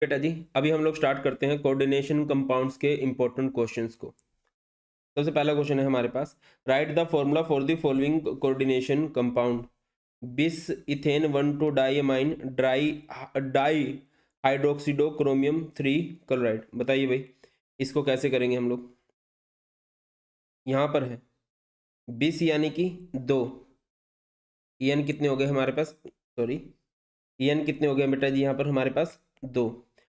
बेटा जी अभी हम लोग स्टार्ट करते हैं कोऑर्डिनेशन कंपाउंड्स के इंपॉर्टेंट क्वेश्चंस को। सबसे पहला क्वेश्चन है हमारे पास, write the formula for the following coordination compound bis ethane 1,2 diamine di hydroxido chromium 3 chloride. बताइए भाई इसको कैसे करेंगे हम लोग। यहाँ पर है बिस यानी कि 2, ईएन कितने हो गए हमारे पास, सॉरी ईएन कितने हो गए बेटा जी यहाँ पर हमारे पास 2,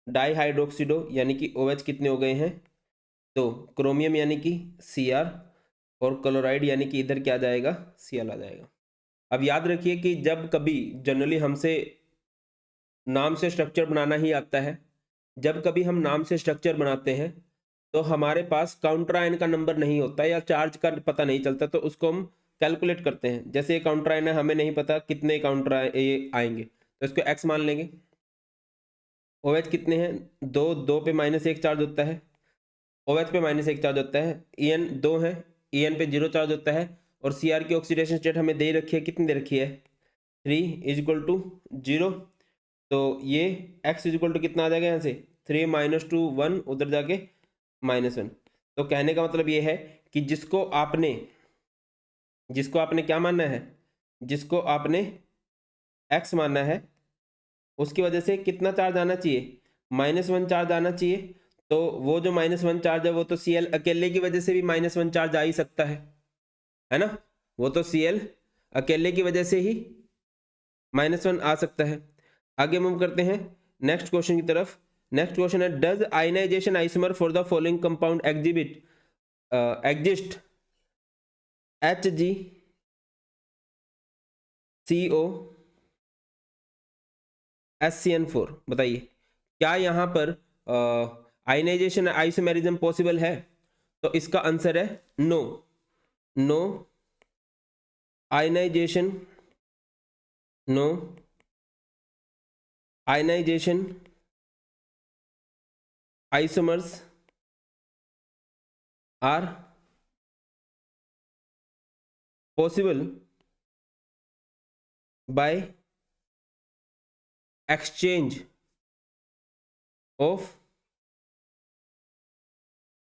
डाई हाइड्रोक्सीडो यानी कि OH कितने हो गए हैं 2, क्रोमियम यानी कि Cr और क्लोराइड यानी कि इधर क्या आ जाएगा Cl आ जाएगा। अब याद रखिए कि जब कभी जनरली हमसे नाम से स्ट्रक्चर बनाना ही आता है, जब कभी हम नाम से स्ट्रक्चर बनाते हैं तो हमारे पास काउंटर आयन का नंबर नहीं होता या चार्ज का पता नहीं चलता, तो उसको हम कैलकुलेट करते हैं। जैसे ये काउंटर आयन है, हमें नहीं पता कितने काउंटर आएंगे तो इसको x मान लेंगे। OH कितने हैं 2, 2 पे -1 चार्ज होता है, OH पे -1 चार्ज होता है, En 2 है, En पे 0 चार्ज होता है और Cr की ऑक्सीडेशन स्टेट हमें दे रखी है, कितनी दे रखी है 3 = 0। तो ये x = कितना आ जाएगा यहाँ से 3 - 2 1 उधर जाके -1। तो कहने का मतलब ये है कि जिसको आपने क्या मानना है, जिसको आपने x मानना है उसकी वजह से कितना चार्ज आना चाहिए -1 चार्ज आना चाहिए। तो वो जो -1 चार्ज है वो तो Cl अकेले की वजह से भी -1 चार्ज आ ही सकता है ना, वो तो Cl अकेले की वजह से ही -1 आ सकता है। आगे मूव करते हैं नेक्स्ट क्वेश्चन की तरफ। नेक्स्ट क्वेश्चन है, does ionization isomer for the following compound exist Hg CO SCN4। बताइए क्या यहाँ पर आयनाइजेशन आइसोमेरिज्म पॉसिबल है। तो इसका आंसर है no, no ionization, no ionization isomers are possible by exchange of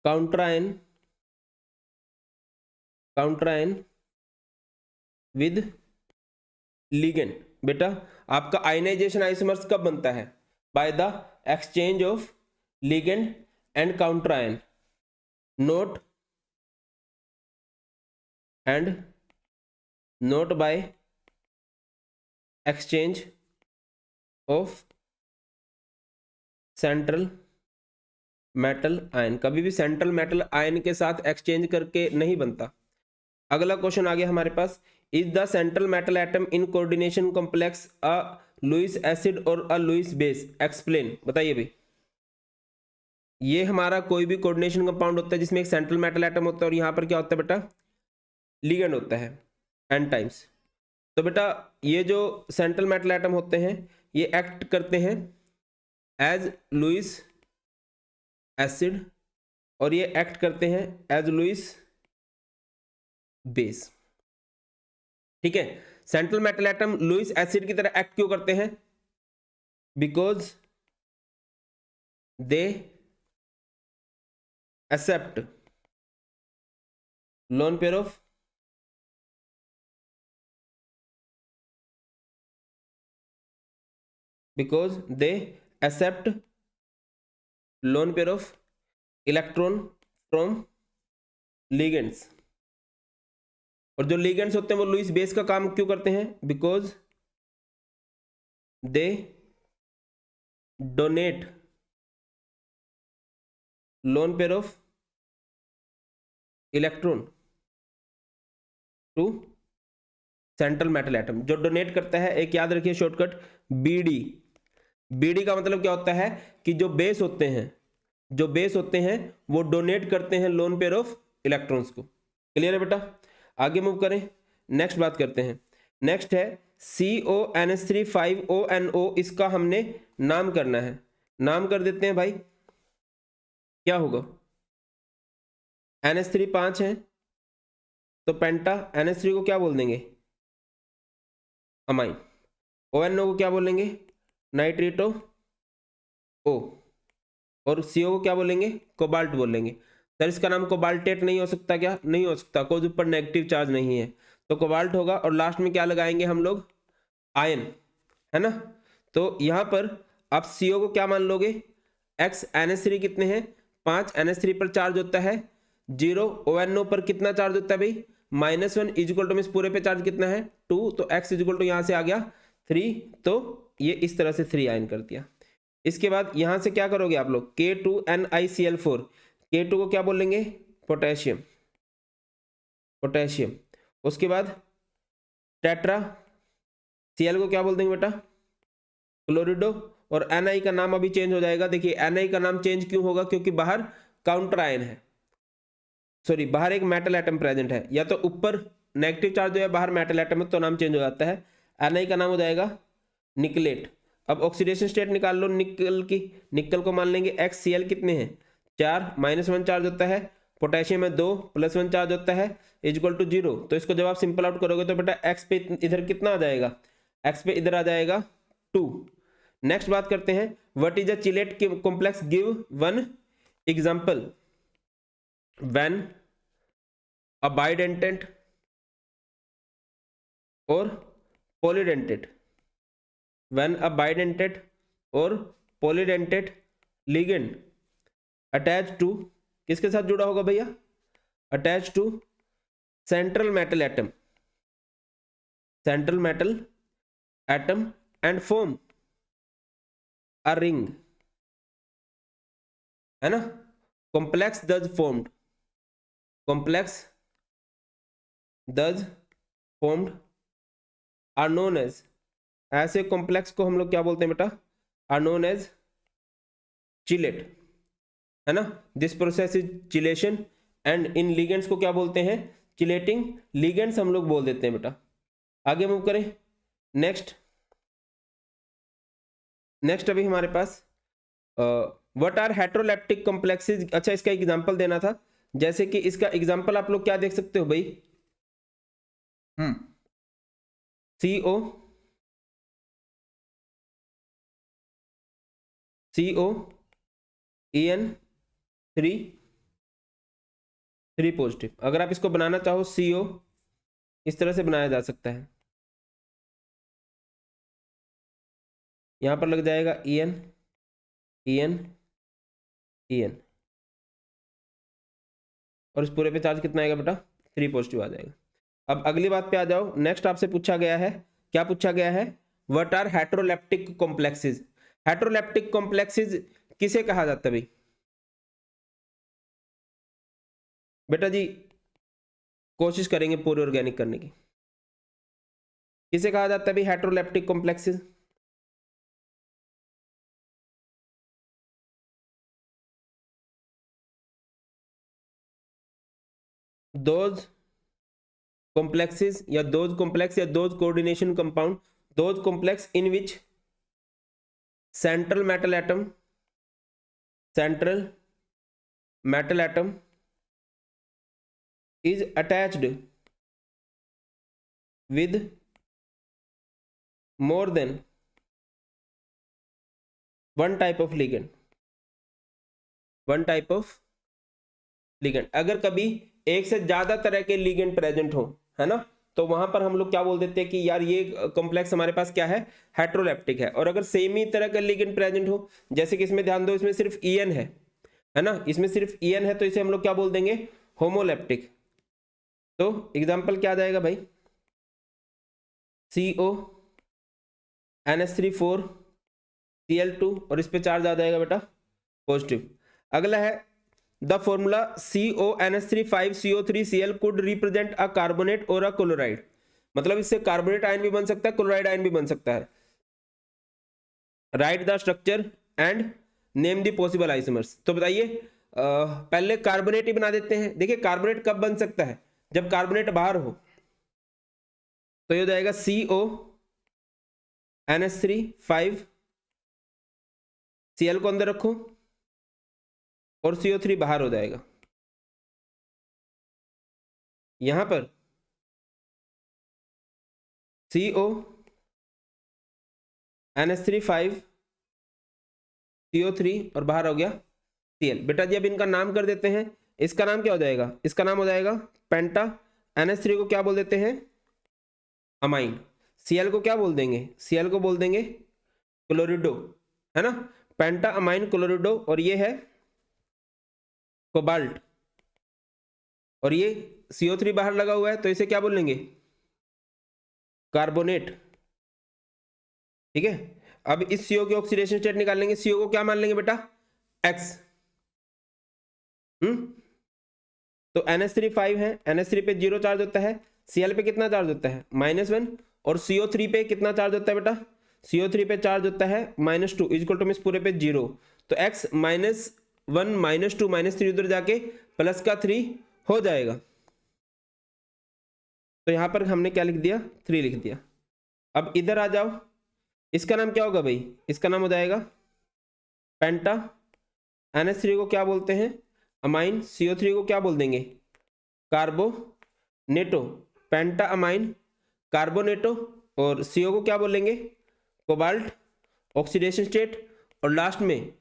counterion with ligand। बेटा आपका आयनाइजेशन आइसोमर्स कब बनता है, by the exchange of ligand and counterion, not by exchange of central metal ion. कभी भी central metal ion के साथ exchange करके नहीं बनता। अगला क्वेश्चन आ गया हमारे पास, is the central metal atom in coordination complex a Lewis acid और अ लुईस बेस, एक्सप्लेन। बताइए भाई ये हमारा कोई भी कोऑर्डिनेशन कंपाउंड होता है जिसमें एक सेंट्रल मेटल एटम होता है और यहाँ पर क्या होता है बेटा लिगेंड होता है n टाइम्स। तो बेटा ये जो सेंट्रल मेटल एटम होते हैं ये एक्ट करते हैं एज लुईस एसिड और ये एक्ट करते हैं एज लुईस बेस। ठीक है, central metal atom Lewis acid की तरह एक्ट क्यों करते हैं, because they accept lone pair of electron from ligands. और जो लिगेंड्स होते हैं वो लुईस बेस का काम क्यों करते हैं, because they donate lone pair of electron to central metal atom. जो डोनेट करता है, एक याद रखिए शॉर्टकट BD। BD का मतलब क्या होता है कि जो बेस होते हैं वो डोनेट करते हैं लोन पेयर ऑफ इलेक्ट्रॉन्स को। क्लियर है बेटा, आगे मूव करें, नेक्स्ट बात करते हैं। नेक्स्ट है CONH3 5ONO, इसका हमने नाम करना है। नाम कर देते हैं भाई, क्या होगा NH3 5 है तो पेंटा NH3 को क्या बोल देंगे अमाइन, ONO को क्या बोलेंगे नाइट्रेटो ओ, और CO को क्या बोलेंगे, कोबाल्ट बोलेंगे। सर इसका नाम कोबाल्टेट नहीं हो सकता क्या, नहीं हो सकता, कोई ऊपर नेगेटिव चार्ज नहीं है, तो कोबाल्ट होगा। और लास्ट में क्या लगाएंगे हम लोग, आयन, है ना। तो यहां पर आप CO को क्या मान लोगे, X NH3 कितने हैं, 5 NH3 पर चार्ज होता है 0, ONO पर कितना चार्ज होता है भाई, -1 इजिकल टू, पूरे पे चार्ज कितना है 2, तो X इजिकल टू यहां से आ गया 3, तो ये इस तरह से 3 आयन कर दिया। इसके बाद यहां से क्या करोगे आप लोग, K2NiCl4, K2 को क्या बोलेंगे, पोटेशियम, पोटेशियम। उसके बाद टेट्रा, Cl को क्या बोल देंगे बेटा, क्लोरिडो। और Ni का नाम अभी चेंज हो जाएगा, देखिए Ni का नाम चेंज क्यों होगा, क्योंकि बाहर काउंटर आयन है, सॉरी बाहर एक मेटल एटम प्रेजेंट है, या तो ऊपर नेगेटिव चार्ज है, बाहर मेटल एटम है, तो नाम चेंज हो जाता है। Ni का नाम हो जाएगा निकलेट। अब ऑक्सीडेशन स्टेट निकाल लो निकल की, निकल को मान लेंगे XCl कितने हैं 4, -1 चार्ज होता है, पोटेशियम में 2, +1 चार्ज होता है, इक्वल टू 0। तो इसको जब आप सिंपल आउट करोगे तो बेटा X पे इधर कितना आ जाएगा, X पे इधर आ जाएगा 2। नेक्स्ट बात करते हैं, what is a chelate complex, give one example when a bidentate और पॉलीडेंटेट, व्हेन अ बाइडेंटेट और पॉलीडेंटेट लिगेंड अटैच टू, किसके साथ जुड़ा होगा भैया, attach to central metal atom, central metal atom and form a ring, है ना। Complex thus formed, complex thus formed are known as, ऐसे कॉम्प्लेक्स को हम लोग क्या बोलते हैं बेटा, आर नोन एज चिलेट, है ना। This process is chelation, and in ligands को क्या बोलते हैं, चिलेटिंग लिगेंड्स हम लोग बोल देते हैं बेटा। आगे मूव करें, नेक्स्ट नेक्स्ट अभी हमारे पास व्हाट आर हेट्रोलेप्टिक कॉम्प्लेक्सेस। अच्छा इसका एग्जांपल देना था, जैसे कि इसका एग्जांपल आप लोग क्या देख सकते हो भाई, CO, CO En3 3 पॉजिटिव। अगर आप इसको बनाना चाहो CO, इस तरह से बनाया जा सकता है, यहां पर लग जाएगा En En En, और इस पूरे पे चार्ज कितना आएगा बेटा, 3 पॉजिटिव आ जाएगा। अब अगली बात पे आ जाओ, नेक्स्ट आपसे पूछा गया है, क्या पूछा गया है, what are heteroleptic complexes. Heteroleptic complexes किसे कहा जाता है भाई, बेटा जी कोशिश करेंगे पूरे ऑर्गेनिक करने की, किसे कहा जाता है भाई हेट्रोलेप्टिक कॉम्प्लेक्सेस, दोज complexes या those complex या those coordination compound, those complex in which central metal atom is attached with more than one type of ligand, one type of ligand। अगर कभी एक से ज्यादा तरह के लिगेंड प्रेजेंट हो, है ना, तो वहां पर हम लोग क्या बोल देते हैं कि यार ये कॉम्प्लेक्स हमारे पास क्या है, हेट्रोलेप्टिक है। और अगर सेम ही तरह का लिगेंड प्रेजेंट हो, जैसे कि इसमें ध्यान दो, इसमें सिर्फ En है ना, इसमें सिर्फ En है, तो इसे हम लोग क्या बोल देंगे, होमोलेप्टिक। तो एग्जांपल क्या आ जाएगा भाई, CO NH3 4 Cl2, और इस पे चार्ज आ जाएगा बेटा पॉजिटिव। अगला है the formula CONH3 5CO3Cl could represent a carbonate और अ क्लोराइड, मतलब इससे कार्बोनेट आयन भी बन सकता है, क्लोराइड आयन भी बन सकता है। Right the structure and name the possible isomers. तो बताइए पहले कार्बोनेट ही बना देते हैं। देखिए कार्बोनेट कब बन सकता है, जब कार्बोनेट बाहर हो, तो ये हो जाएगा CONH3 5, Cl को अंदर रखो और CO3 बाहर हो जाएगा। यहां पर CONH3 5 CO3 और बाहर हो गया Cl। बेटा जी अब इनका नाम कर देते हैं। इसका नाम क्या हो जाएगा, इसका नाम हो जाएगा पेंटा। NH3 को क्या बोल देते हैं, अमाइन। Cl को क्या बोल देंगे, Cl को बोल देंगे क्लोरिडो, है ना, पेंटा अमाइन क्लोरिडो। और ये है कोबाल्ट, और ये CO3 बाहर लगा हुआ है तो इसे क्या बोलेंगे, कार्बोनेट। ठीक है, अब इस CO की ऑक्सीडेशन स्टेट निकालेंगे। CO को क्या मान लेंगे बेटा, X। तो NH3 5 है, NH3 पे 0 चार्ज होता है, Cl पे कितना चार्ज होता है, -1, और CO3 पे कितना चार्ज होता है बेटा, CO3 पे चार्ज होता है -2 इक्वल टू पूरे पे 0। तो X -1 -2 -3 उधर जाके प्लस का 3 हो जाएगा। तो यहां पर हमने क्या लिख दिया, 3 लिख दिया। अब इधर आ जाओ, इसका नाम क्या होगा भाई, इसका नाम हो जाएगा पेंटा। NH3 को क्या बोलते हैं, अमाइन। CO3 को क्या बोल देंगे, कार्बोनेटो, पेंटा अमाइन कार्बोनेटो। और CO को क्या बोलेंगे, कोबाल्ट, ऑक्सीडेशन स्टेट। और लास्ट में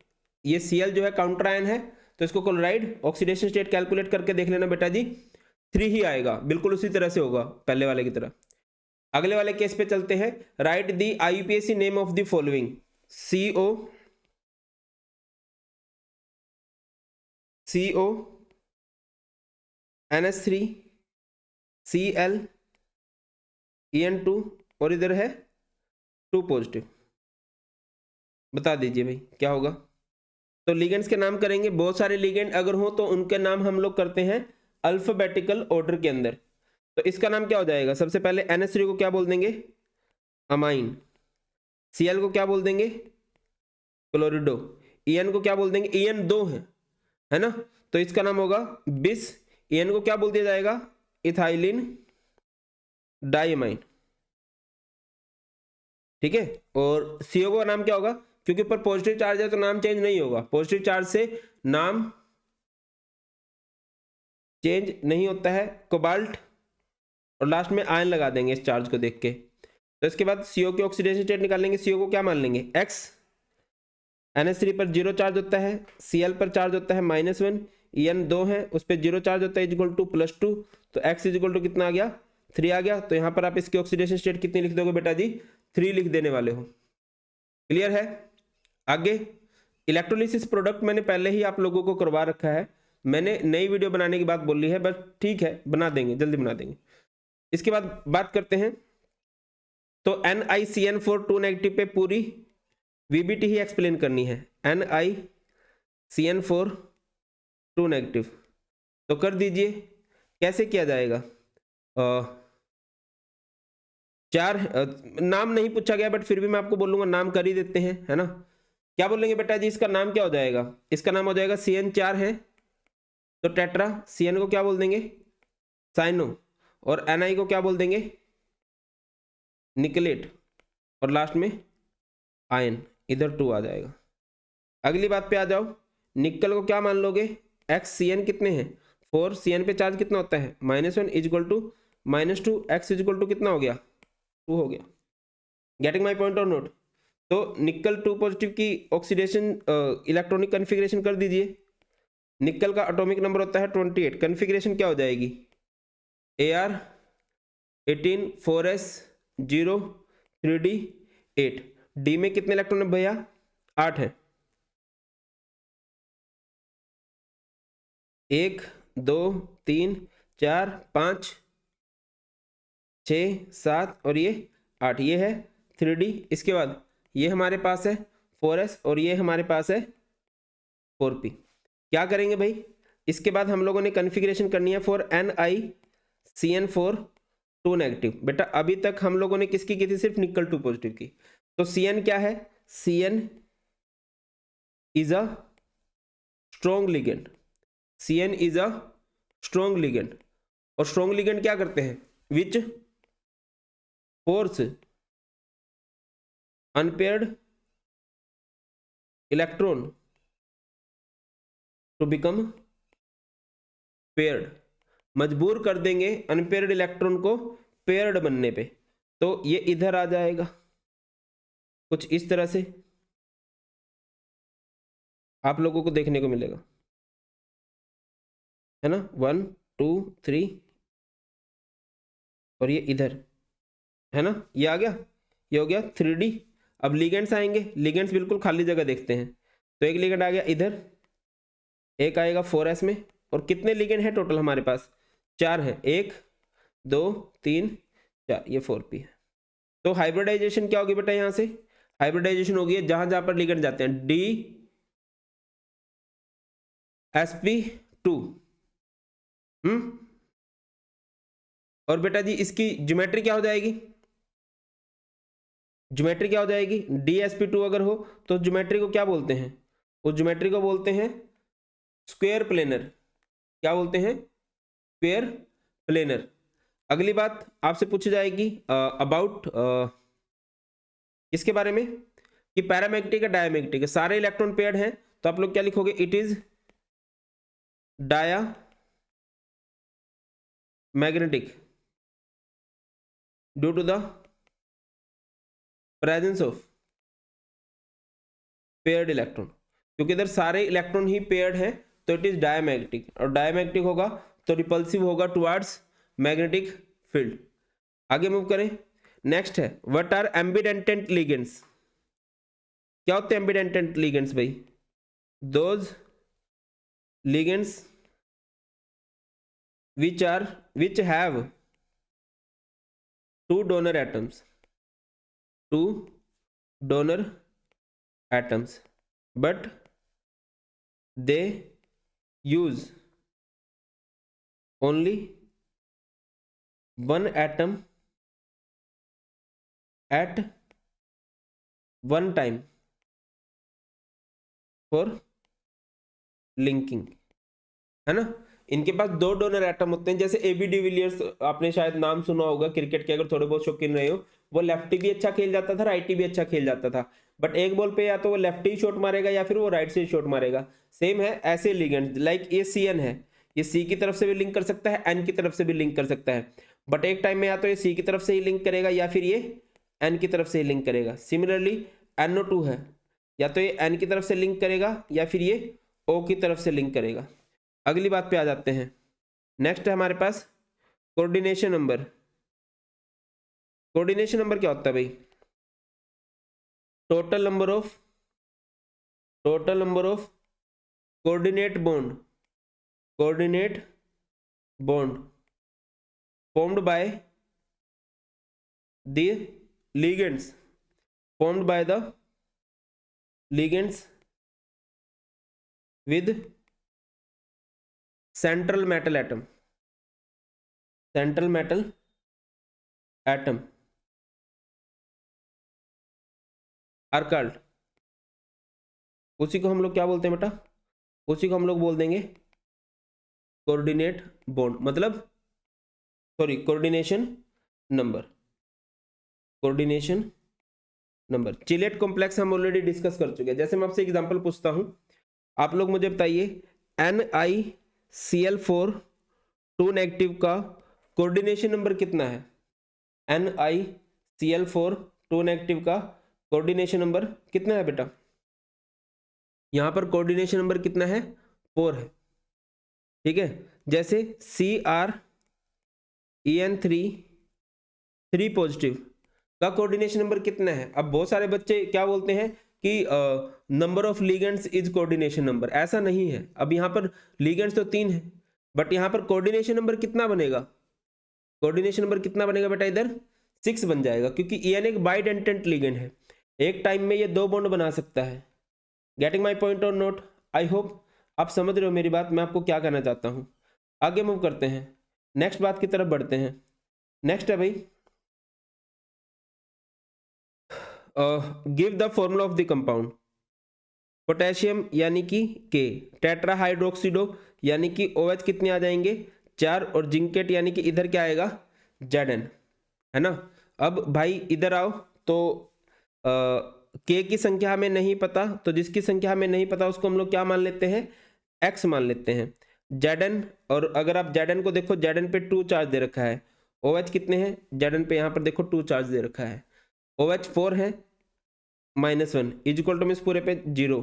ये Cl जो है काउंटर आयन है तो इसको क्लोराइड, ऑक्सीडेशन स्टेट कैलकुलेट करके देख लेना बेटा जी, 3 ही आएगा, बिल्कुल उसी तरह से होगा पहले वाले की तरह। अगले वाले केस पे चलते हैं। Right the IUPAC name of the following, CO NH3 Cl En2 और इधर है 2 पॉजिटिव। बता दीजिए भाई क्या होगा। तो लिगेंड्स के नाम करेंगे, बहुत सारे लिगेंड अगर हो तो उनके नाम हम लोग करते हैं अल्फाबेटिकल ऑर्डर के अंदर। तो इसका नाम क्या हो जाएगा, सबसे पहले NH3 को क्या बोल देंगे, अमाइन। Cl को क्या बोल देंगे, क्लोरिडो। En को क्या बोल देंगे, En 2 है ना, तो इसका नाम होगा बिस। En को क्या बोल दिया जाएगा, इथाइलिन डाइमाइन। ठीक है, और CO का नाम क्या होगा, क्योंकि ऊपर पॉजिटिव चार्ज है तो नाम चेंज नहीं होगा, पॉजिटिव चार्ज से नाम चेंज नहीं होता है, कोबाल्ट। और लास्ट में आयन लगा देंगे इस चार्ज को देख के। तो इसके बाद CO की ऑक्सीडेशन स्टेट निकालेंगे। CO को क्या मान लेंगे, X। NH3 पर 0 चार्ज होता है, Cl पर चार्ज होता है -1, En 2 है, उस पर 0 चार्ज होता है इक्वल टू +2। तो X इक्वल टू कितना आ गया, 3 आ गया। तो यहाँ पर आप इसकी ऑक्सीडेशन स्टेट कितनी लिख दोगे बेटा जी, 3 लिख देने वाले हो। क्लियर है। आगे इलेक्ट्रोलिसिस प्रोडक्ट मैंने पहले ही आप लोगों को करवा रखा है, मैंने नई वीडियो बनाने की बात बोली है, बस ठीक है बना देंगे, जल्दी बना देंगे। इसके बाद बात करते हैं, तो NiCN4 2 नेगेटिव पे पूरी VBT ही एक्सप्लेन करनी है। NiCN4 2 नेगेटिव, तो कर दीजिए। कैसे किया जाएगा, नाम नहीं पूछा गया बट फिर भी मैं आपको बोलूंगा, नाम कर ही देते हैं, है ना। क्या बोलेंगे बेटा जी, इसका नाम क्या हो जाएगा, इसका नाम हो जाएगा CN4 है तो टेट्रा। CN को क्या बोल देंगे, साइनो। और Ni को क्या बोल देंगे, निकलेट। और लास्ट में आयन, इधर 2 आ जाएगा। अगली बात पे आ जाओ, निकल को क्या मान लोगे, X। CN कितने हैं, 4, CN पे चार्ज कितना होता है, -1 equal to -2, X equal to कितना हो गया, 2 हो गया। गेटिंग माई पॉइंट और नोट। तो निकल 2 पॉजिटिव की ऑक्सीडेशन इलेक्ट्रॉनिक कन्फिग्रेशन कर दीजिए। निकल का एटॉमिक नंबर होता है 28, कन्फिग्रेशन क्या हो जाएगी, Ar18 4s 0 3d 8। डी में कितने इलेक्ट्रॉन है भैया, 8 है। 1 2 3 4 5 6 7 और ये 8, ये है 3d। इसके बाद ये हमारे पास है 4s और ये हमारे पास है 4p। क्या करेंगे भाई, इसके बाद हम लोगों ने कन्फिग्रेशन करनी है फॉर NiCN4 2 नेगेटिव। बेटा अभी तक हम लोगों ने किसकी की थी, सिर्फ निकल 2 पॉजिटिव की। तो CN क्या है, CN is a strong ligand, CN is a strong ligand. और स्ट्रॉन्ग लिगेंड क्या करते हैं, which force unpaired electron to become paired, मजबूर कर देंगे अनपेयर्ड इलेक्ट्रॉन को पेयर्ड बनने पे। तो ये इधर आ जाएगा कुछ इस तरह से। आप लोगों को देखने को मिलेगा, है ना, 1 2 3 और ये इधर, है ना, ये आ गया, ये हो गया 3D। अब लिगेंड्स आएंगे, लिगेंड्स बिल्कुल खाली जगह देखते हैं, तो एक लिगेंड आ गया इधर, एक आएगा 4s में, और कितने लिगेंड है टोटल हमारे पास, 4 है, 1 2 3 4, ये 4p है। तो हाइब्रिडाइजेशन क्या होगी बेटा, यहां से हाइब्रिडाइजेशन होगी जहां जहां पर लिगेंड जाते हैं, DsP2। और बेटा जी इसकी ज्योमेट्री क्या हो जाएगी, ज्योमेट्री क्या हो जाएगी, DsP2 अगर हो तो ज्योमेट्री को क्या बोलते हैं, उस ज्योमेट्री को बोलते हैं स्क्वायर प्लेनर। क्या बोलते हैं, स्क्वायर प्लेनर। अगली बात आपसे पूछी जाएगी अबाउट इसके बारे में कि पैरामैग्नेटिक है डायमैग्नेटिक है, सारे इलेक्ट्रॉन पेयर्ड हैं, तो आप लोग क्या लिखोगे, it is diamagnetic due to the presence of paired electron, क्योंकि इधर सारे इलेक्ट्रॉन ही पेयर्ड हैं, तो इट इज डायमैग्नेटिक, और डायमैग्नेटिक होगा तो रिपल्सिव होगा टुवर्ड्स मैग्नेटिक फील्ड। आगे मूव करें, नेक्स्ट है व्हाट आर एम्बिडेंटेंट लिगेंड्स। क्या होते हैं एम्बिडेंटेंट लिगेंड्स भाई, those ligands which have two donor atoms but they use only one atom at one time for linking, है ना। इनके पास 2 डोनर एटम होते हैं, जैसे AB डिविलियर्स, आपने शायद नाम सुना होगा क्रिकेट के, अगर थोड़े बहुत शौकीन रहे हो, वो लेफ्टी भी अच्छा खेल जाता था, राइटी भी अच्छा खेल जाता था, बट एक बॉल पे या तो वो लेफ्टी शॉट मारेगा या फिर वो राइट से शॉट मारेगा। सेम है ऐसे लिगेंड, लाइक ये CN है, ये C की तरफ से भी लिंक कर सकता है, N की तरफ से भी लिंक कर सकता है, बट एक टाइम में या तो ये C की तरफ से ही लिंक करेगा या फिर ये N की तरफ से ही लिंक करेगा। सिमिलरली NO2 है, या तो ये N की तरफ से लिंक करेगा या फिर ये O की तरफ से लिंक करेगा। अगली बात पे आ जाते हैं, नेक्स्ट है हमारे पास कोऑर्डिनेशन नंबर। कोऑर्डिनेशन नंबर क्या होता है भाई, total number of coordinate bond formed by the ligands with central metal atom are called, उसी को हम लोग क्या बोलते हैं बेटा, उसी को हम लोग बोल देंगे कोऑर्डिनेट बॉन्ड, मतलब sorry coordination number. Chelate complex हम ऑलरेडी डिस्कस कर चुके हैं। जैसे मैं आपसे एग्जांपल पूछता हूं, आप लोग मुझे बताइए NiCl4 2 नेगेटिव का कोऑर्डिनेशन नंबर कितना है, NiCl4 2 नेगेटिव का कोऑर्डिनेशन नंबर कितना है बेटा, यहां पर कोऑर्डिनेशन नंबर कितना है, 4 है, ठीक है। जैसे CrEn3 3 पॉजिटिव का कोऑर्डिनेशन नंबर कितना है। अब बहुत सारे बच्चे क्या बोलते हैं कि number of ligands is coordination number, ऐसा नहीं है। अब यहाँ पर लिगेंड्स तो 3 है, बट यहाँ पर कोऑर्डिनेशन नंबर कितना बनेगा, कोऑर्डिनेशन नंबर कितना बनेगा बेटा, इधर 6 बन जाएगा, क्योंकि EN एक बाइडेंटेंट लिगेंड है, एक टाइम में ये 2 बॉन्ड बना सकता है। गेटिंग माई पॉइंट और नोट, आई होप आप समझ रहे हो मेरी बात, मैं आपको क्या कहना चाहता हूँ। आगे मूव करते हैं, नेक्स्ट बात की तरफ बढ़ते हैं। नेक्स्ट है भाई give the formula of the compound, potassium यानी कि K, टेट्राहाइड्रोक्सिडो यानी कि OH कितने आ जाएंगे 4, और जिंकेट यानी कि इधर क्या आएगा Zn, है ना। अब भाई इधर आओ, तो K की संख्या हमें नहीं पता, तो जिसकी संख्या हमें नहीं पता उसको हम लोग क्या मान लेते हैं, X मान लेते हैं। Zn, और अगर आप Zn को देखो, Zn पे 2 चार्ज दे रखा है, OH कितने हैं, Zn पे यहाँ पर देखो 2 चार्ज दे रखा है, OH 4 है -1 इज इक्वल टू मीन्स पूरे पे 0,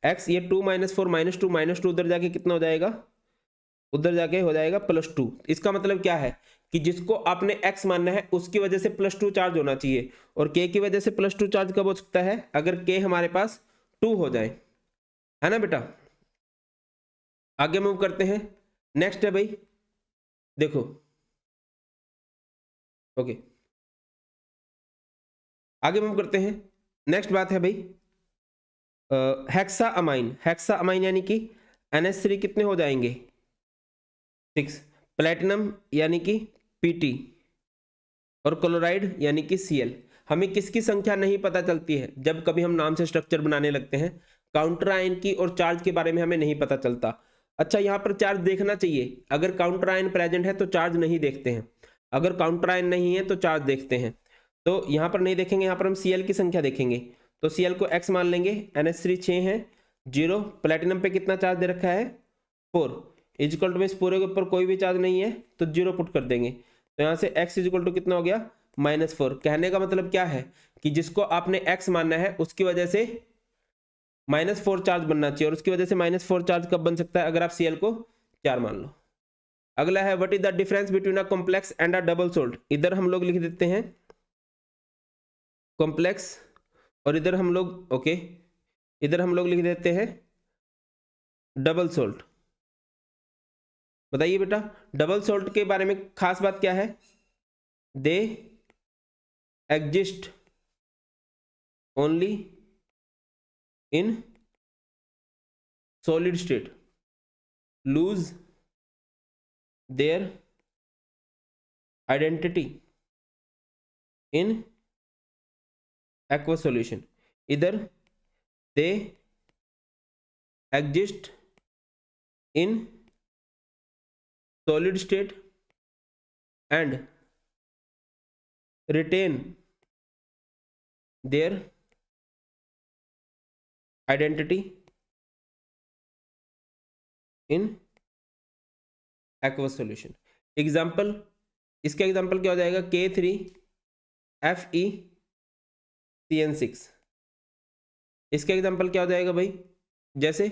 x, ये 2 - 4 -2 उधर जाके कितना हो जाएगा, उधर जाके हो जाएगा +2। इसका मतलब क्या है कि जिसको आपने x मानना है उसकी वजह से +2 चार्ज होना चाहिए, और k की वजह से +2 चार्ज कब हो सकता है, अगर k हमारे पास 2 हो जाए, है ना बेटा। आगे मूव करते हैं, नेक्स्ट है भाई, देखो ओके, आगे मूव करते हैं। नेक्स्ट बात है भाई हेक्सा अमाइन। हेक्सा अमाइन यानी कि NH3 कितने हो जाएंगे, 6। प्लेटिनम यानी कि Pt, और क्लोराइड यानी कि Cl। हमें किसकी संख्या नहीं पता चलती है, जब कभी हम नाम से स्ट्रक्चर बनाने लगते हैं, काउंटर आयन की और चार्ज के बारे में हमें नहीं पता चलता। अच्छा, यहाँ पर चार्ज देखना चाहिए, अगर काउंटर आयन प्रेजेंट है तो चार्ज नहीं देखते हैं, अगर काउंटर आयन नहीं है तो चार्ज देखते हैं। तो यहाँ पर नहीं देखेंगे, यहाँ पर हम Cl की संख्या देखेंगे, तो Cl को x मान लेंगे, NH3 6 है, 0। प्लेटिनम पे कितना चार्ज दे रखा है, 4, इक्वल टू में इस पूरे के ऊपर कोई भी चार्ज नहीं है तो 0 पुट कर देंगे, तो यहाँ से x इक्वल टू कितना हो गया, -4। कहने का मतलब क्या है कि जिसको आपने x मानना है उसकी वजह से -4 चार्ज बनना चाहिए, और उसकी वजह से -4 चार्ज कब बन सकता है, अगर आप Cl को 4 मान लो। अगला है what is the difference between a complex and a double salt. इधर हम लोग लिख देते हैं कॉम्प्लेक्स, और इधर हम लोग ओके, इधर हम लोग लिख देते हैं डबल सोल्ट। बताइए बेटा, डबल सोल्ट के बारे में खास बात क्या है, they exist only in solid state, lose their identity in aqua solution. इधर they exist in solid state and retain their identity in aqueous solution। Example, इसका एग्जाम्पल क्या हो जाएगा, K3FeCN6। इसका एग्जाम्पल क्या हो जाएगा भाई, जैसे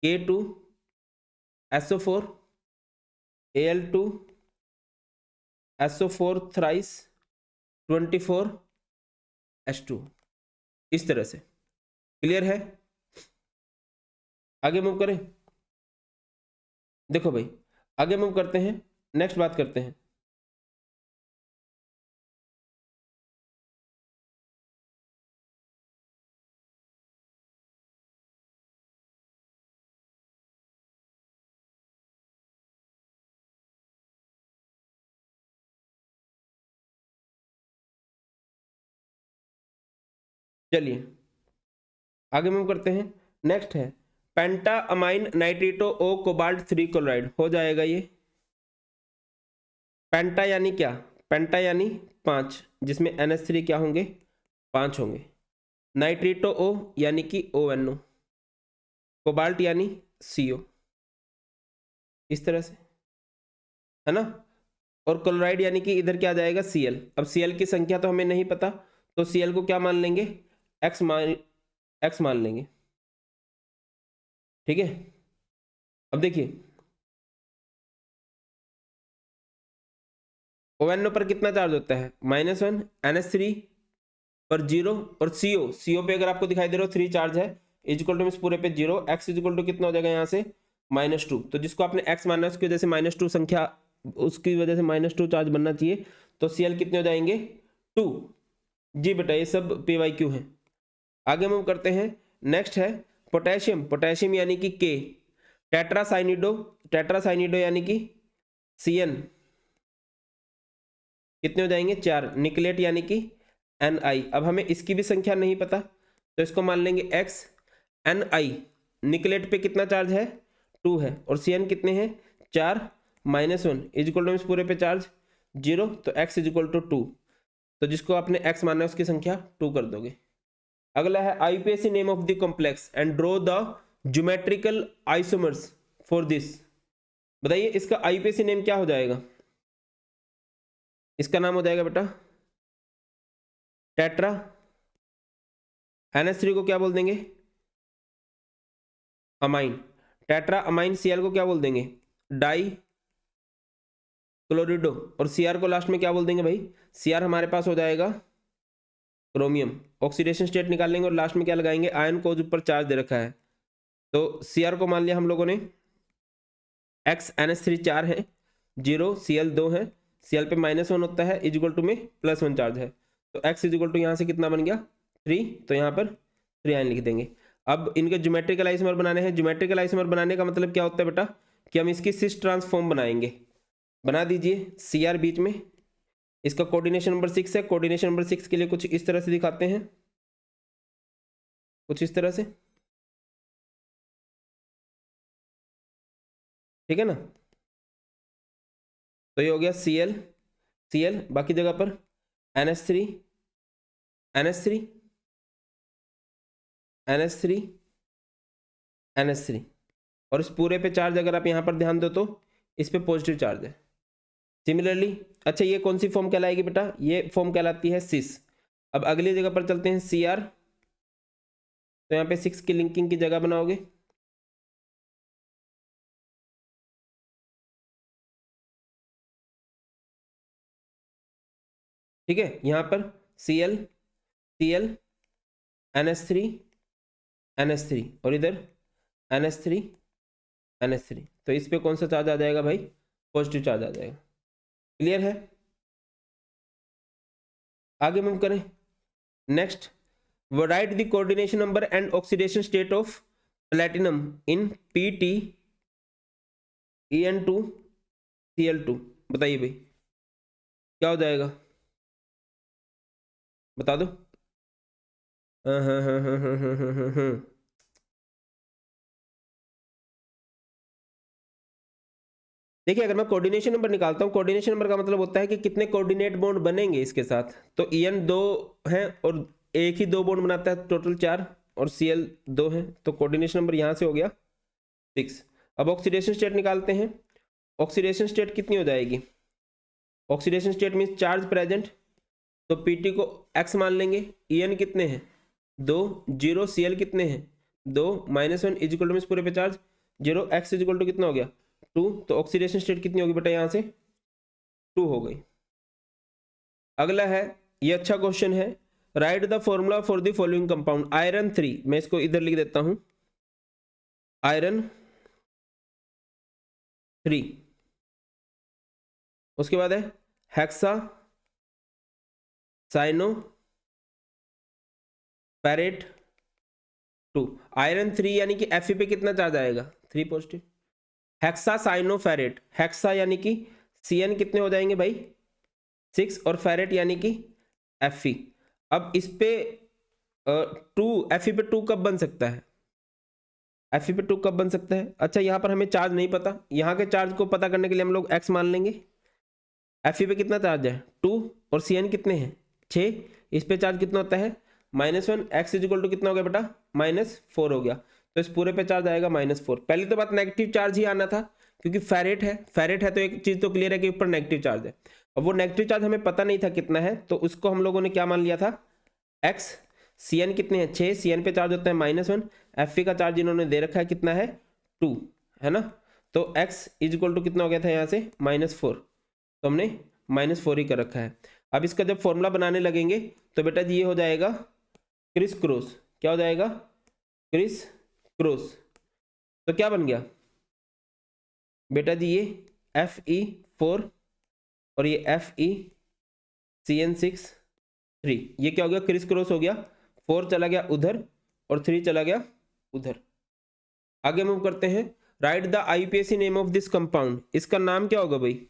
K2SO4 Al2SO4 थ्राइस 24H2, इस तरह से। क्लियर है, आगे मूव करें। देखो भाई, आगे मूव करते हैं, नेक्स्ट बात करते हैं। चलिए आगे मूव करते हैं, नेक्स्ट है पेंटा अमाइन नाइट्रेटो ओ कोबाल्ट 3 क्लोराइड। हो जाएगा ये, पेंटा यानी क्या, पेंटा यानी 5, जिसमें NH3 क्या होंगे, 5 होंगे। नाइट्रेटो ओ यानी कि ONO, कोबाल्ट यानी CO, इस तरह से, है ना। और क्लोराइड यानी कि इधर क्या आ जाएगा, Cl। अब Cl की संख्या तो हमें नहीं पता, तो Cl को क्या मान लेंगे, x मान लेंगे, ठीक है। अब देखिए ONO पर कितना चार्ज होता है, -1, NH3 पर 0, और CO पे अगर आपको दिखाई दे रहा हो 3 चार्ज है, इक्वल टू इस पूरे पे 0, x इक्वल टू कितना हो जाएगा यहाँ से -2। तो जिसको आपने x मानना है उसकी वजह से -2 संख्या, उसकी वजह से -2 चार्ज बनना चाहिए, तो Cl कितने हो जाएंगे, 2। जी बेटा, ये सब PYQ है। आगे मूव करते हैं, नेक्स्ट है पोटेशियम। पोटेशियम यानी कि K, टेट्रासाइनिडो यानी कि Cn, कितने हो जाएंगे, 4। निकलेट यानी कि Ni। अब हमें इसकी भी संख्या नहीं पता, तो इसको मान लेंगे x। Ni निकलेट पे कितना चार्ज है, 2 है, और Cn कितने हैं, 4 -1 इक्वल टू इस पूरे पे चार्ज 0, तो x इक्वल टू 2। तो जिसको आपने x मानना है उसकी संख्या 2 कर दोगे। अगला है IUPAC name of the complex and draw the geometrical isomers for this. बताइए इसका IUPAC नेम क्या हो जाएगा, इसका नाम हो जाएगा बेटा टेट्रा। NH3 को क्या बोल देंगे, अमाइन। टेट्रा अमाइन Cl को क्या बोल देंगे? डाई क्लोरिडो। और Cr को लास्ट में क्या बोल देंगे भाई? Cr हमारे पास हो जाएगा क्रोमियम। ऑक्सीडेशन स्टेट निकाल लेंगे और लास्ट में क्या लगाएंगे? आयन को ऊपर चार्ज दे रखा है, तो Cr को मान लिया हम लोगों ने XNH3 4 है, 0 Cl 2 है, Cl पे -1 होता है, इजिकल टू में +1 चार्ज है, तो X इजिकल टू यहाँ से कितना बन गया? 3, तो यहाँ पर 3 आयन लिख देंगे। अब इनके ज्योमेट्रिकल आइसोमर बनाने हैं। ज्योमेट्रिकल आइसोमर बनाने का मतलब क्या होता है बेटा? कि हम इसकी सिस ट्रांसफॉर्म बनाएंगे। बना दीजिए। Cr बीच में, इसका कोऑर्डिनेशन नंबर 6 है। कोऑर्डिनेशन नंबर 6 के लिए कुछ इस तरह से दिखाते हैं, कुछ इस तरह से, ठीक है ना। तो ये हो गया Cl, बाकी जगह पर NH3, NH3, NH3, NH3, और इस पूरे पे चार्ज अगर आप यहाँ पर ध्यान दो तो इस पे पॉजिटिव चार्ज है। सिमिलरली, अच्छा ये कौन सी फॉर्म कहलाएगी बेटा? ये फॉर्म कहलाती है सिस। अब अगली जगह पर चलते हैं, Cr, तो यहाँ पे 6 की लिंकिंग की जगह बनाओगे, ठीक है। यहाँ पर Cl, Cl, NH3, NH3, और इधर NH3, NH3, तो इस पे कौन सा चार्ज आ जाएगा भाई? पॉजिटिव चार्ज आ जाएगा। क्लियर है? आगे मूव करें। Next, right the coordination number and oxidation state of platinum in Pt En2 Cl2। बताइए भाई क्या हो जाएगा? बता दो। देखिए, अगर मैं कोऑर्डिनेशन नंबर निकालता हूँ, कोऑर्डिनेशन नंबर का मतलब होता है कि कितने कोऑर्डिनेट बॉन्ड बनेंगे इसके साथ। तो En 2 है और एक ही 2 बॉन्ड बनाता है, टोटल 4, और Cl 2 है, तो कोऑर्डिनेशन नंबर यहाँ से हो गया 6। अब ऑक्सीडेशन स्टेट निकालते हैं। ऑक्सीडेशन स्टेट कितनी हो जाएगी? Oxidation state means charge present, तो Pt को x मान लेंगे। En कितने हैं? 2, 0, Cl कितने हैं? 2, -1 इजिकल टू मीन्स पूरे पे चार्ज 0, x इजिकल टू कितना हो गया? 2, तो ऑक्सीडेशन स्टेट कितनी होगी बेटा? यहाँ से 2 हो गई। अगला है, ये अच्छा क्वेश्चन है। Right the formula for the following compound. Iron 3, मैं इसको इधर लिख देता हूं, आयरन 3। उसके बाद है हेक्सा साइनो फेरेट 2। आयरन 3 यानी कि Fe पे कितना चार्ज आएगा? 3 positive. Hexacyanoferrate, hexa यानी कि Cn कितने हो जाएंगे भाई? 6, और फेरेट यानी कि Fe। अब इस पे 2, Fe पे 2 कब बन सकता है? Fe पे 2 कब बन सकता है? अच्छा, यहाँ पर हमें चार्ज नहीं पता, यहाँ के चार्ज को पता करने के लिए हम लोग x मान लेंगे। Fe पे कितना चार्ज है? 2, और Cn कितने हैं? 6, इस पे चार्ज कितना होता है? -1, x इजिकल टू कितना हो गया बेटा? -4 हो गया, तो इस पूरे पे चार्ज आएगा -4। पहली तो बात नेगेटिव चार्ज ही आना था, क्योंकि फेरेट है तो एक चीज तो क्लियर है कि ऊपर नेगेटिव चार्ज है। अब वो नेगेटिव चार्ज हमें पता नहीं था कितना है, तो उसको हम लोगों ने क्या मान लिया था? x। Cn कितने हैं? 6, Cn पे चार्ज होता है -1, Fe का चार्ज इन्होंने दे रखा है कितना है? 2, है ना। तो x इजिकल टू कितना हो गया था यहाँ से? -4, तो हमने -4 ही कर रखा है। अब इसका जब फॉर्मूला बनाने लगेंगे तो बेटा जी ये हो जाएगा क्रिस क्रॉस। क्या हो जाएगा? Criss cross. तो क्या बन गया बेटा जी? ये Fe4 और ये FeCN6 3, ये क्या हो गया? क्रिस क्रॉस हो गया। 4 चला गया उधर और 3 चला गया उधर। आगे मूव करते हैं। Right the IUPAC name of this compound. इसका नाम क्या होगा भाई?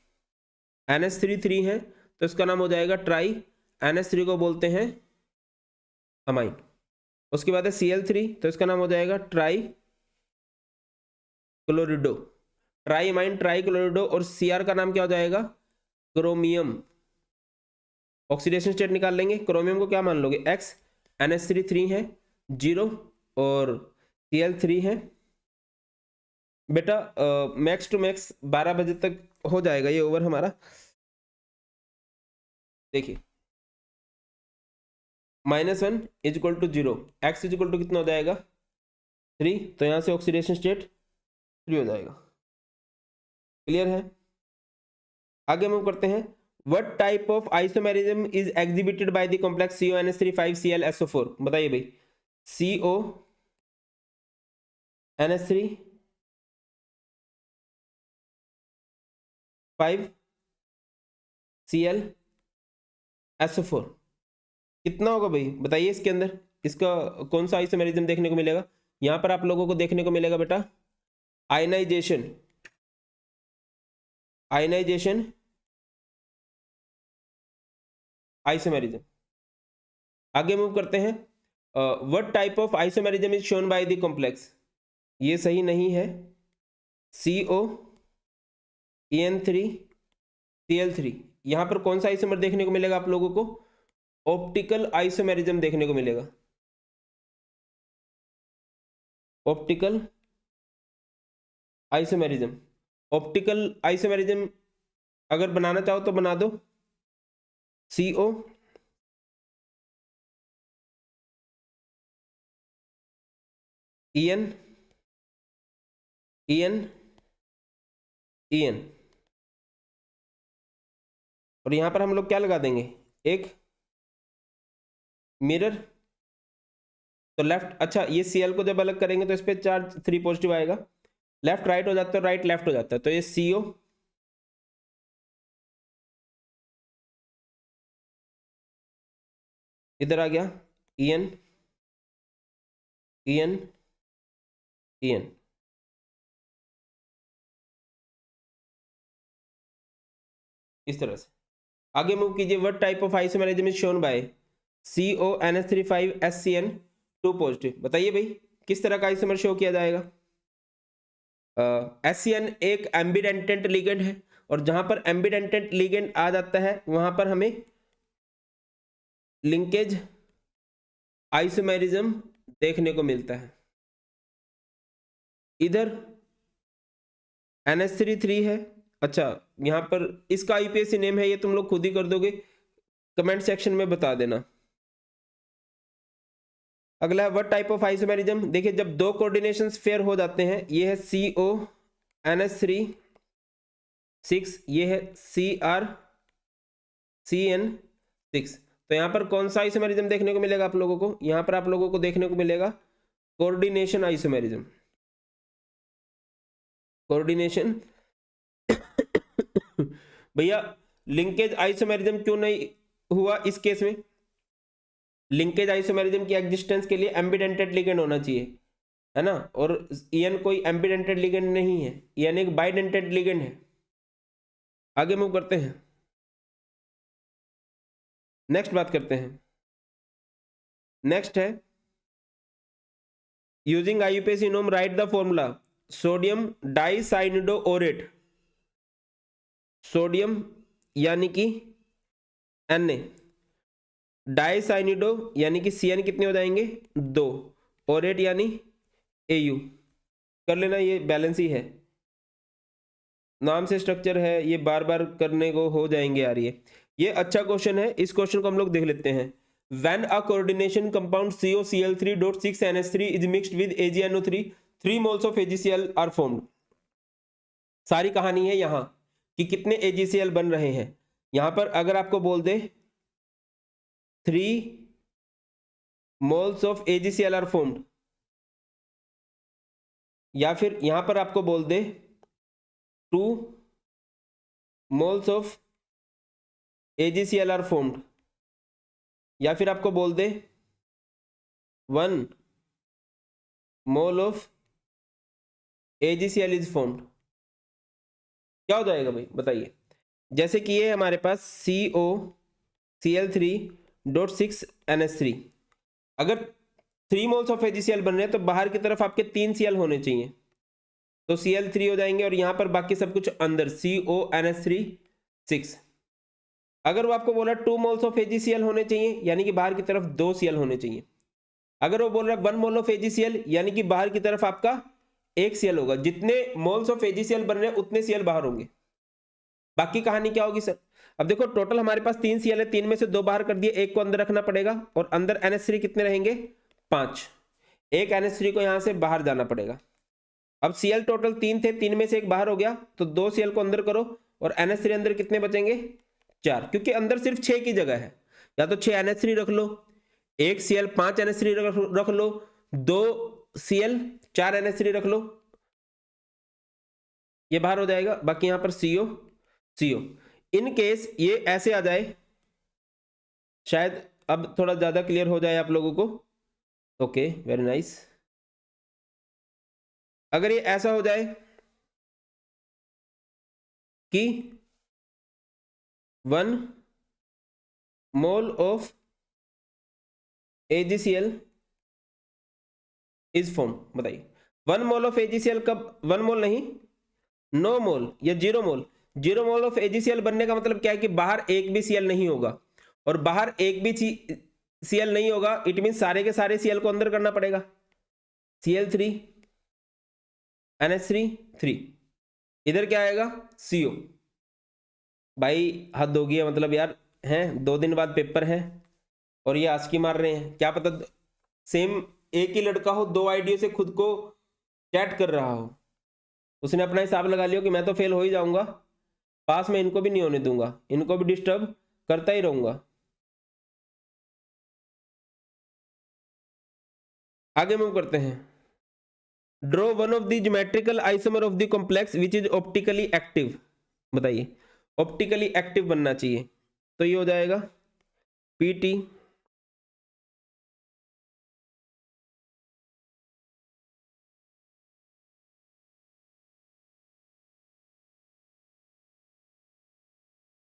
NH3 है, तो इसका नाम हो जाएगा ट्राई। NH3 को बोलते हैं अमाइन। उसके बाद है Cl3, तो इसका नाम हो जाएगा tri chlorido. Tri amine, tri chlorido. और Cr का नाम क्या हो जाएगा? क्रोमियम। ऑक्सीडेशन स्टेट निकाल लेंगे। क्रोमियम को क्या मान लोगे? X, NH3 3 है, 0, और Cl3 है। बेटा मैक्स टू मैक्स 12 बजे तक हो जाएगा ये ओवर हमारा। देखिए, -1 equal to 0, x equal to कितना हो जाएगा? 3, तो यहाँ से ऑक्सीडेशन स्टेट 3 हो जाएगा। क्लियर है? आगे मूव करते हैं। What type of isomerism is exhibited by the complex CONH3 5Cl SO4? बताइए भाई। CONH3 5Cl SO4 कितना होगा भाई बताइए। इसके अंदर इसका कौन सा आइसोमेरिज्म देखने को मिलेगा? यहां पर आप लोगों को देखने को मिलेगा बेटा आयनाइजेशन आइसोमेरिज्म। आगे मूव करते हैं। What type of isomerism is shown by the complex? ये सही नहीं है। COEN3Cl3 यहां पर कौन सा आइसोमर देखने को मिलेगा आप लोगों को? ऑप्टिकल आइसोमेरिज्म देखने को मिलेगा। ऑप्टिकल आइसोमेरिज्म अगर बनाना चाहो तो बना दो। CO EN और यहां पर हम लोग क्या लगा देंगे? एक मिरर। तो लेफ्ट, अच्छा ये Cl को जब अलग करेंगे तो इस पे चार्ज 3 पॉजिटिव आएगा। लेफ्ट राइट हो जाता है, राइट लेफ्ट हो जाता है, तो ये CO इधर आ गया EN इस तरह से। आगे मूव कीजिए। What type of isomerism is shown by CONH3 5SCN2 positive? बताइए भाई किस तरह का आइसोमर शो किया जाएगा? SCN एक एम्बिडेंटेंट लिगेंड है और जहां पर एम्बिडेंटेंट लिगेंड आ जाता है वहां पर हमें लिंकेज आइसोमेरिज्म देखने को मिलता है। इधर NH3 है। अच्छा यहां पर इसका IUPAC नेम है, ये तुम लोग खुद ही कर दोगे, कमेंट सेक्शन में बता देना। अगला है व्हाट टाइप ऑफ आइसोमेरिज्म? देखिए जब दो कोऑर्डिनेशंस फेयर हो जाते हैं, ये है CONH3 6, ये है CrCN6, तो यहां पर कौन सा आइसोमेरिज्म देखने को मिलेगा आप लोगों को? यहां पर आप लोगों को देखने को मिलेगा कोऑर्डिनेशन आइसोमेरिज्म। कोऑर्डिनेशन भैया लिंकेज आइसोमेरिज्म क्यों नहीं हुआ इस केस में? लिंकेज आइसोमेरिज्म की एग्जिस्टेंस के लिए एम्बिडेंटेड लिगेंड होना चाहिए, है ना, और EN कोई एम्बिडेंटेड लिगेंड नहीं है, EN एक बाइडेंटेड लिगेंड है। आगे मूव करते हैं, नेक्स्ट बात करते हैं। नेक्स्ट है using IUPAC nom write the formula sodium dicyanidoaurate. Sodium यानी कि Na, डाइसाइनिडो यानी कि CN कितने हो जाएंगे? 2, ओरेट यानी AU। कर लेना, ये बैलेंस ही है, नाम से स्ट्रक्चर है, ये बार बार करने को हो जाएंगे यार। ये अच्छा क्वेश्चन है, इस क्वेश्चन को हम लोग देख लेते हैं। When a coordination compound COCl3.6NH3 is mixed with AgNO3, 3 moles of AgCl are formed। सारी कहानी है यहां कि कितने AgCl बन रहे हैं। यहां पर अगर आपको बोल दे 3 moles of AgCl are formed, या फिर यहां पर आपको बोल दे 2 moles of AgCl are formed, या फिर आपको बोल दे 1 mole of AgCl is formed, क्या हो जाएगा भाई बताइए? जैसे कि ये हमारे पास COCl3.6NH3, अगर 3 moles of AgCl बन रहे हैं तो बाहर की तरफ आपके 3 Cl होने चाहिए, तो Cl3 हो जाएंगे और यहां पर बाकी सब कुछ अंदर CONH3 6। अगर वो आपको बोला 2 moles of AgCl होने चाहिए यानी कि बाहर की तरफ 2 Cl होने चाहिए। अगर वो बोल रहा है 1 mole of AgCl यानी कि बाहर की तरफ आपका 1 Cl होगा। जितने moles of AgCl बन रहे हैं उतने Cl बाहर होंगे। बाकी कहानी क्या होगी सर? अब देखो टोटल हमारे पास 3 Cl है, 3 में से 2 बाहर कर दिए, 1 को अंदर रखना पड़ेगा और अंदर NH3 कितने रहेंगे? 5। एक NH3 को यहाँ से बाहर जाना पड़ेगा। अब Cl टोटल 3 थे, 3 में से एक बाहर हो गया, तो 2 Cl को अंदर करो और NH3 अंदर कितने बचेंगे? 4, क्योंकि अंदर सिर्फ 6 की जगह है। या तो 6 NH3 रख लो, 1 Cl 5 NH3 रख लो, 2 Cl 4 NH3 रख लो, ये बाहर हो जाएगा। बाकी यहां पर CO। इन केस ये ऐसे आ जाए, शायद अब थोड़ा ज्यादा क्लियर हो जाए आप लोगों को। Okay, very nice. अगर ये ऐसा हो जाए कि 1 mole of AgCl is form, बताइए 1 मोल ऑफ AgCl कब? 1 मोल नहीं, 9 मोल या 0 मोल। 0 मोल ऑफ AgCl बनने का मतलब क्या है कि बाहर एक भी Cl नहीं होगा, और बाहर एक भी Cl नहीं होगा, इट मीन सारे के सारे Cl को अंदर करना पड़ेगा। Cl3 NH3 3, इधर क्या आएगा? CO। भाई हद हो गई है, मतलब यार हैं 2 दिन बाद पेपर है और ये आस्की मार रहे हैं। क्या पता सेम एक ही लड़का हो, 2 आईडियो से खुद को चैट कर रहा हो, उसने अपना हिसाब लगा लिया कि मैं तो फेल हो ही जाऊंगा, पास में इनको भी नहीं होने दूंगा, इनको भी डिस्टर्ब करता ही रहूंगा। आगे मूव करते हैं। Draw one of the geometrical isomer of the complex which is optically active. बताइए, ऑप्टिकली एक्टिव बनना चाहिए, तो ये हो जाएगा PT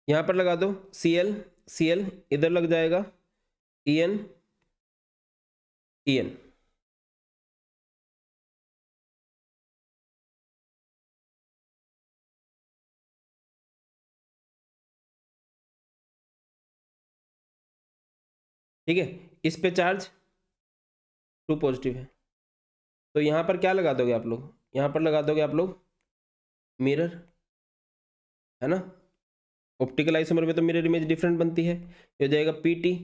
यहां पर लगा दो Cl इधर लग जाएगा En। ठीक है, इस पे चार्ज 2 पॉजिटिव है, तो यहां पर क्या लगा दोगे आप लोग? यहां पर लगा दोगे आप लोग मिरर, है ना। ऑप्टिकल आइसोमर में तो मिरर इमेज डिफरेंट बनती है, ये हो जाएगा PT।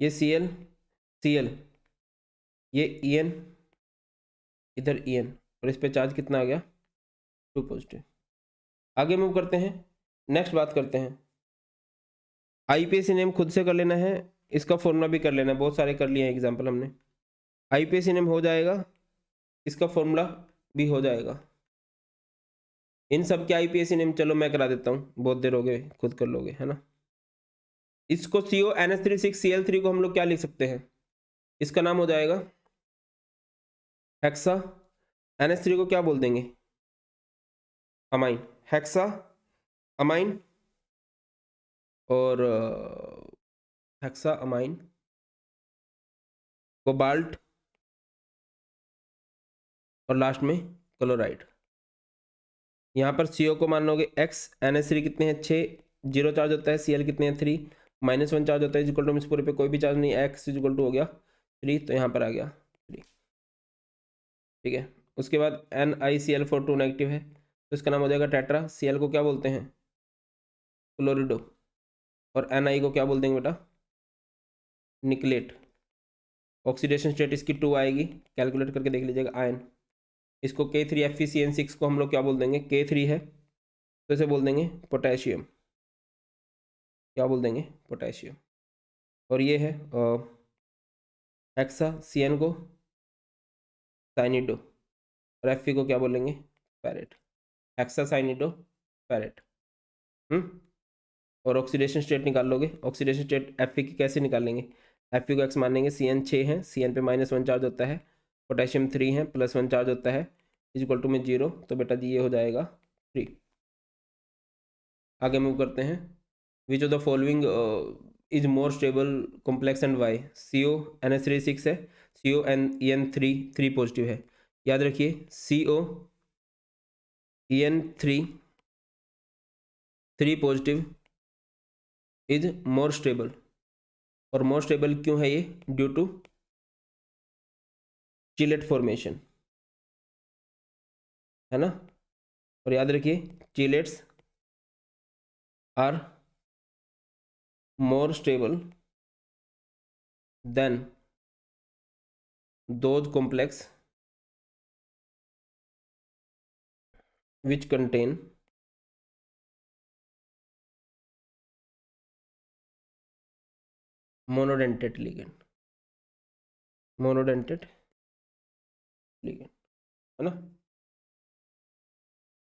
ये Cl, ये En, इधर En, और इस पे चार्ज कितना आ गया? 2 पॉजिटिव। आगे मूव करते हैं, नेक्स्ट बात करते हैं। IPSC नेम खुद से कर लेना है, इसका फॉर्मूला भी कर लेना है, बहुत सारे कर लिए हैं एग्जाम्पल हमने। IPSC नेम हो जाएगा, इसका फॉर्मूला भी हो जाएगा। इन सब के IPSC नेम चलो मैं करा देता हूँ, बहुत देर हो गए, खुद कर लोगे, है ना। इसको CONH36Cl3 को हम लोग क्या लिख सकते हैं? इसका नाम हो जाएगा हेक्सा। NH3 को क्या बोल देंगे? अमाइन, हेक्सा अमाइन, और हेक्सा अमाइन, कोबाल्ट, और लास्ट में क्लोराइड। यहाँ पर CO को मान लोगे X, NH3 कितने हैं? 6, 0 चार्ज होता है, Cl कितने हैं? 3, -1 चार्ज होता है, इक्वल टू, इस पूरे पे कोई भी चार्ज नहीं, X इक्वल टू हो गया 3, तो यहाँ पर आ गया 3। ठीक है, उसके बाद NiCl4 2 नेगेटिव है, तो इसका नाम हो जाएगा टेट्रा। Cl को क्या बोलते हैं? क्लोरिडो, और Ni को क्या बोल देंगे बेटा? निकलेट। ऑक्सीडेशन स्टेट इसकी 2 आएगी, कैलकुलेट करके देख लीजिएगा। आयन, इसको K3FeCN6 को हम लोग क्या बोल देंगे? K3 है, तो इसे बोल देंगे पोटेशियम। क्या बोल देंगे? पोटेशियम। और ये है हेक्सा, CN को साइनिडो, और Fe को क्या बोलेंगे? पैरेट। Hexa cyanido ferrate. और ऑक्सीडेशन स्टेट निकाल लोगे, ऑक्सीडेशन स्टेट Fe की कैसे निकालेंगे? Fe को X मानेंगे, CN 6 है, CN पे -1 चार्ज होता है, पोटेशियम 3 है, +1 चार्ज होता है, इक्वल टू में 0, तो बेटा जी ये हो जाएगा 3। आगे मूव करते हैं। Which of the following is more stable complex and why? CONH3 6 है, CON 3 पॉजिटिव है, याद रखिए CON 3 positive is more stable. और मोर स्टेबल क्यों है ये? ड्यू टू चिलेट फॉर्मेशन, है ना। और याद रखिए chelates are more stable than those complex which contain monodentate ligand, monodentate ligand, है ना।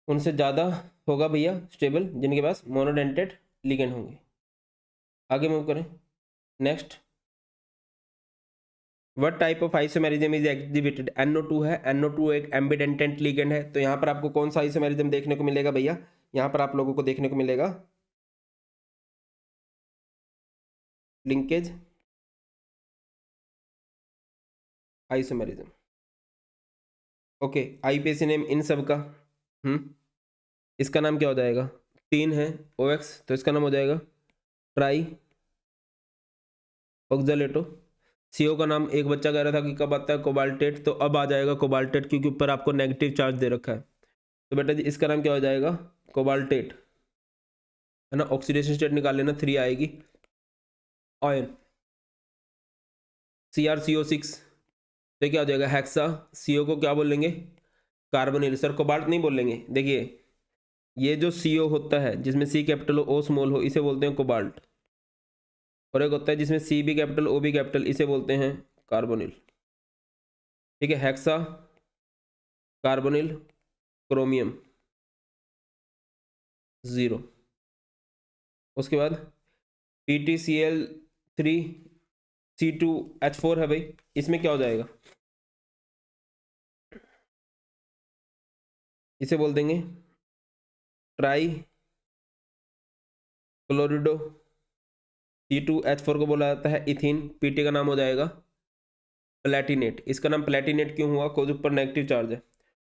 उनसे ज़्यादा होगा भैया स्टेबल जिनके पास मोनोडेंटेट लिगेंड होंगे। आगे मूव करें। Next, what type of isomerism is exhibited? NO2 है, NO2 एक एम्बिडेंटेंट लिगेंड है। तो यहाँ पर आपको कौन सा आइसोमेरिज्म देखने को मिलेगा भैया? यहाँ पर आप लोगों को देखने को मिलेगा linkage isomerism. Okay, IUPAC name in सब का इसका नाम क्या हो जाएगा? 3 है OX, तो इसका नाम हो जाएगा ट्राई ऑक्सलेटो। CO का नाम एक बच्चा कह रहा था कि कब आता है? कोबाल्टेट, तो अब आ जाएगा कोबाल्टेट क्योंकि ऊपर आपको नेगेटिव चार्ज दे रखा है। तो बेटा जी इसका नाम क्या हो जाएगा? कोबाल्टेट, है ना। ऑक्सीडेशन स्टेट निकाल लेना, 3 आएगी। आयन CrCO6, तो क्या हो जाएगा? हेक्सा। CO को क्या बोलेंगे? कार्बोनिल। सर कोबाल्ट नहीं बोलेंगे। देखिए ये जो CO होता है जिसमें C कैपिटल O स्मॉल हो, इसे बोलते हैं कोबाल्ट। और एक होता है जिसमें C भी कैपिटल O भी कैपिटल, इसे बोलते हैं कार्बोनिल। ठीक है, हेक्सा कार्बोनिल क्रोमियम 0। उसके बाद PtCl3C2H4 है भाई, इसमें क्या हो जाएगा? इसे बोल देंगे ट्राई क्लोरिडो। C2H4 को बोला जाता है इथीन। Pt का नाम हो जाएगा प्लेटिनेट। इसका नाम प्लेटिनेट क्यों हुआ? कोई ऊपर नेगेटिव चार्ज है।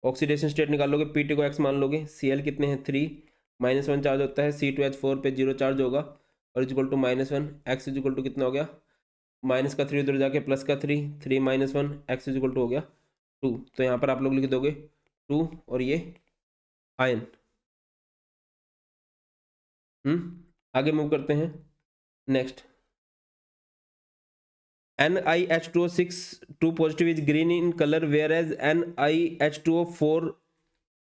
ऑक्सीडेशन स्टेट निकाल लोगे, Pt को X मान लोगे, Cl कितने हैं? 3, -1 चार्ज होता है, C2H4 पे 0 चार्ज होगा और is equal to -1। X is equal to कितना हो गया? माइनस का 3 उधर जाके प्लस का 3, 3 - 1, X इज इक्वल टू हो गया 2। तो यहाँ पर आप लोग लिख दोगे 2 और ये आयन। आगे मूव करते हैं। Next, NiH2O6 2 positive is green in colour whereas NiH2O4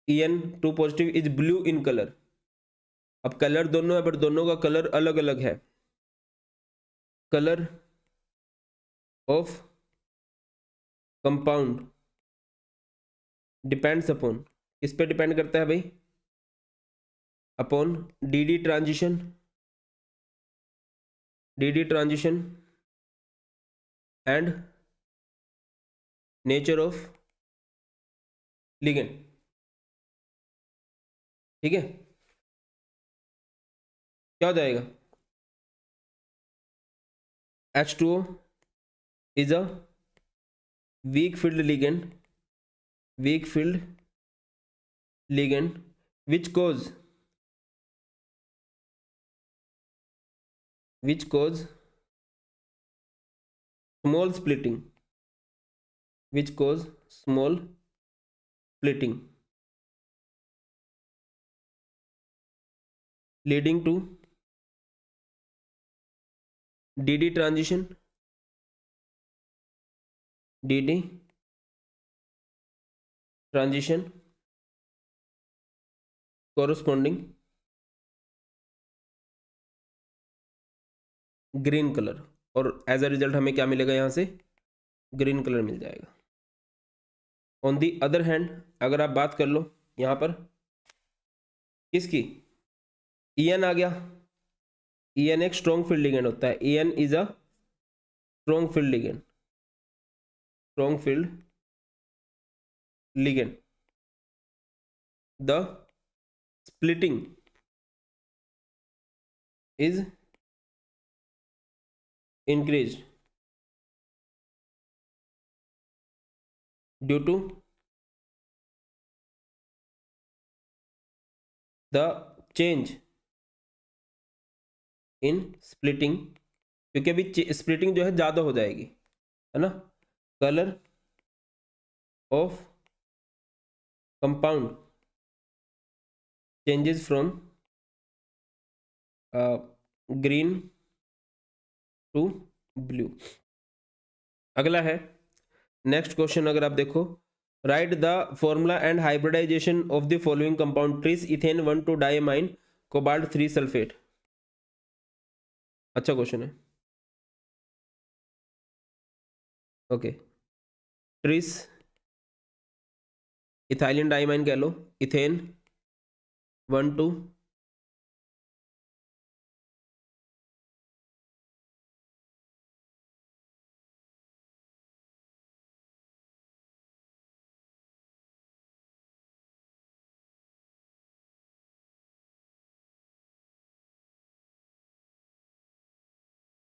En 2 positive is blue in colour. अब कलर दोनों है बट दोनों का कलर अलग अलग है। Colour of compound depends upon, किस पे डिपेंड करता है भाई? Upon DD transition, DD transition and nature of ligand. ठीक है, क्या हो जाएगा? H2O is a weak filled ligand, weak filled ligand which cause small splitting, which cause small splitting leading to DD transition, DD transition corresponding green colour, और as a result हमें क्या मिलेगा? यहाँ से ग्रीन कलर मिल जाएगा। On the other hand अगर आप बात कर लो यहाँ पर किसकी? EN आ गया। EN एक स्ट्रॉन्ग फील्ड लिगेंड होता है। EN is a strong field ligand, strong field ligand. The splitting is increased due to the change in splitting, क्योंकि अभी स्प्लिटिंग जो है ज़्यादा हो जाएगी, है ना। Colour of compound changes from green to blue. अगला है नेक्स्ट क्वेश्चन, अगर आप देखो, write the formula and hybridization of the following compound tris ethane 1,2 diamine cobalt 3 sulphate. अच्छा क्वेश्चन है। ओके, ट्रिस इथाइलिन डाइमाइन कह लो, ethane 1,2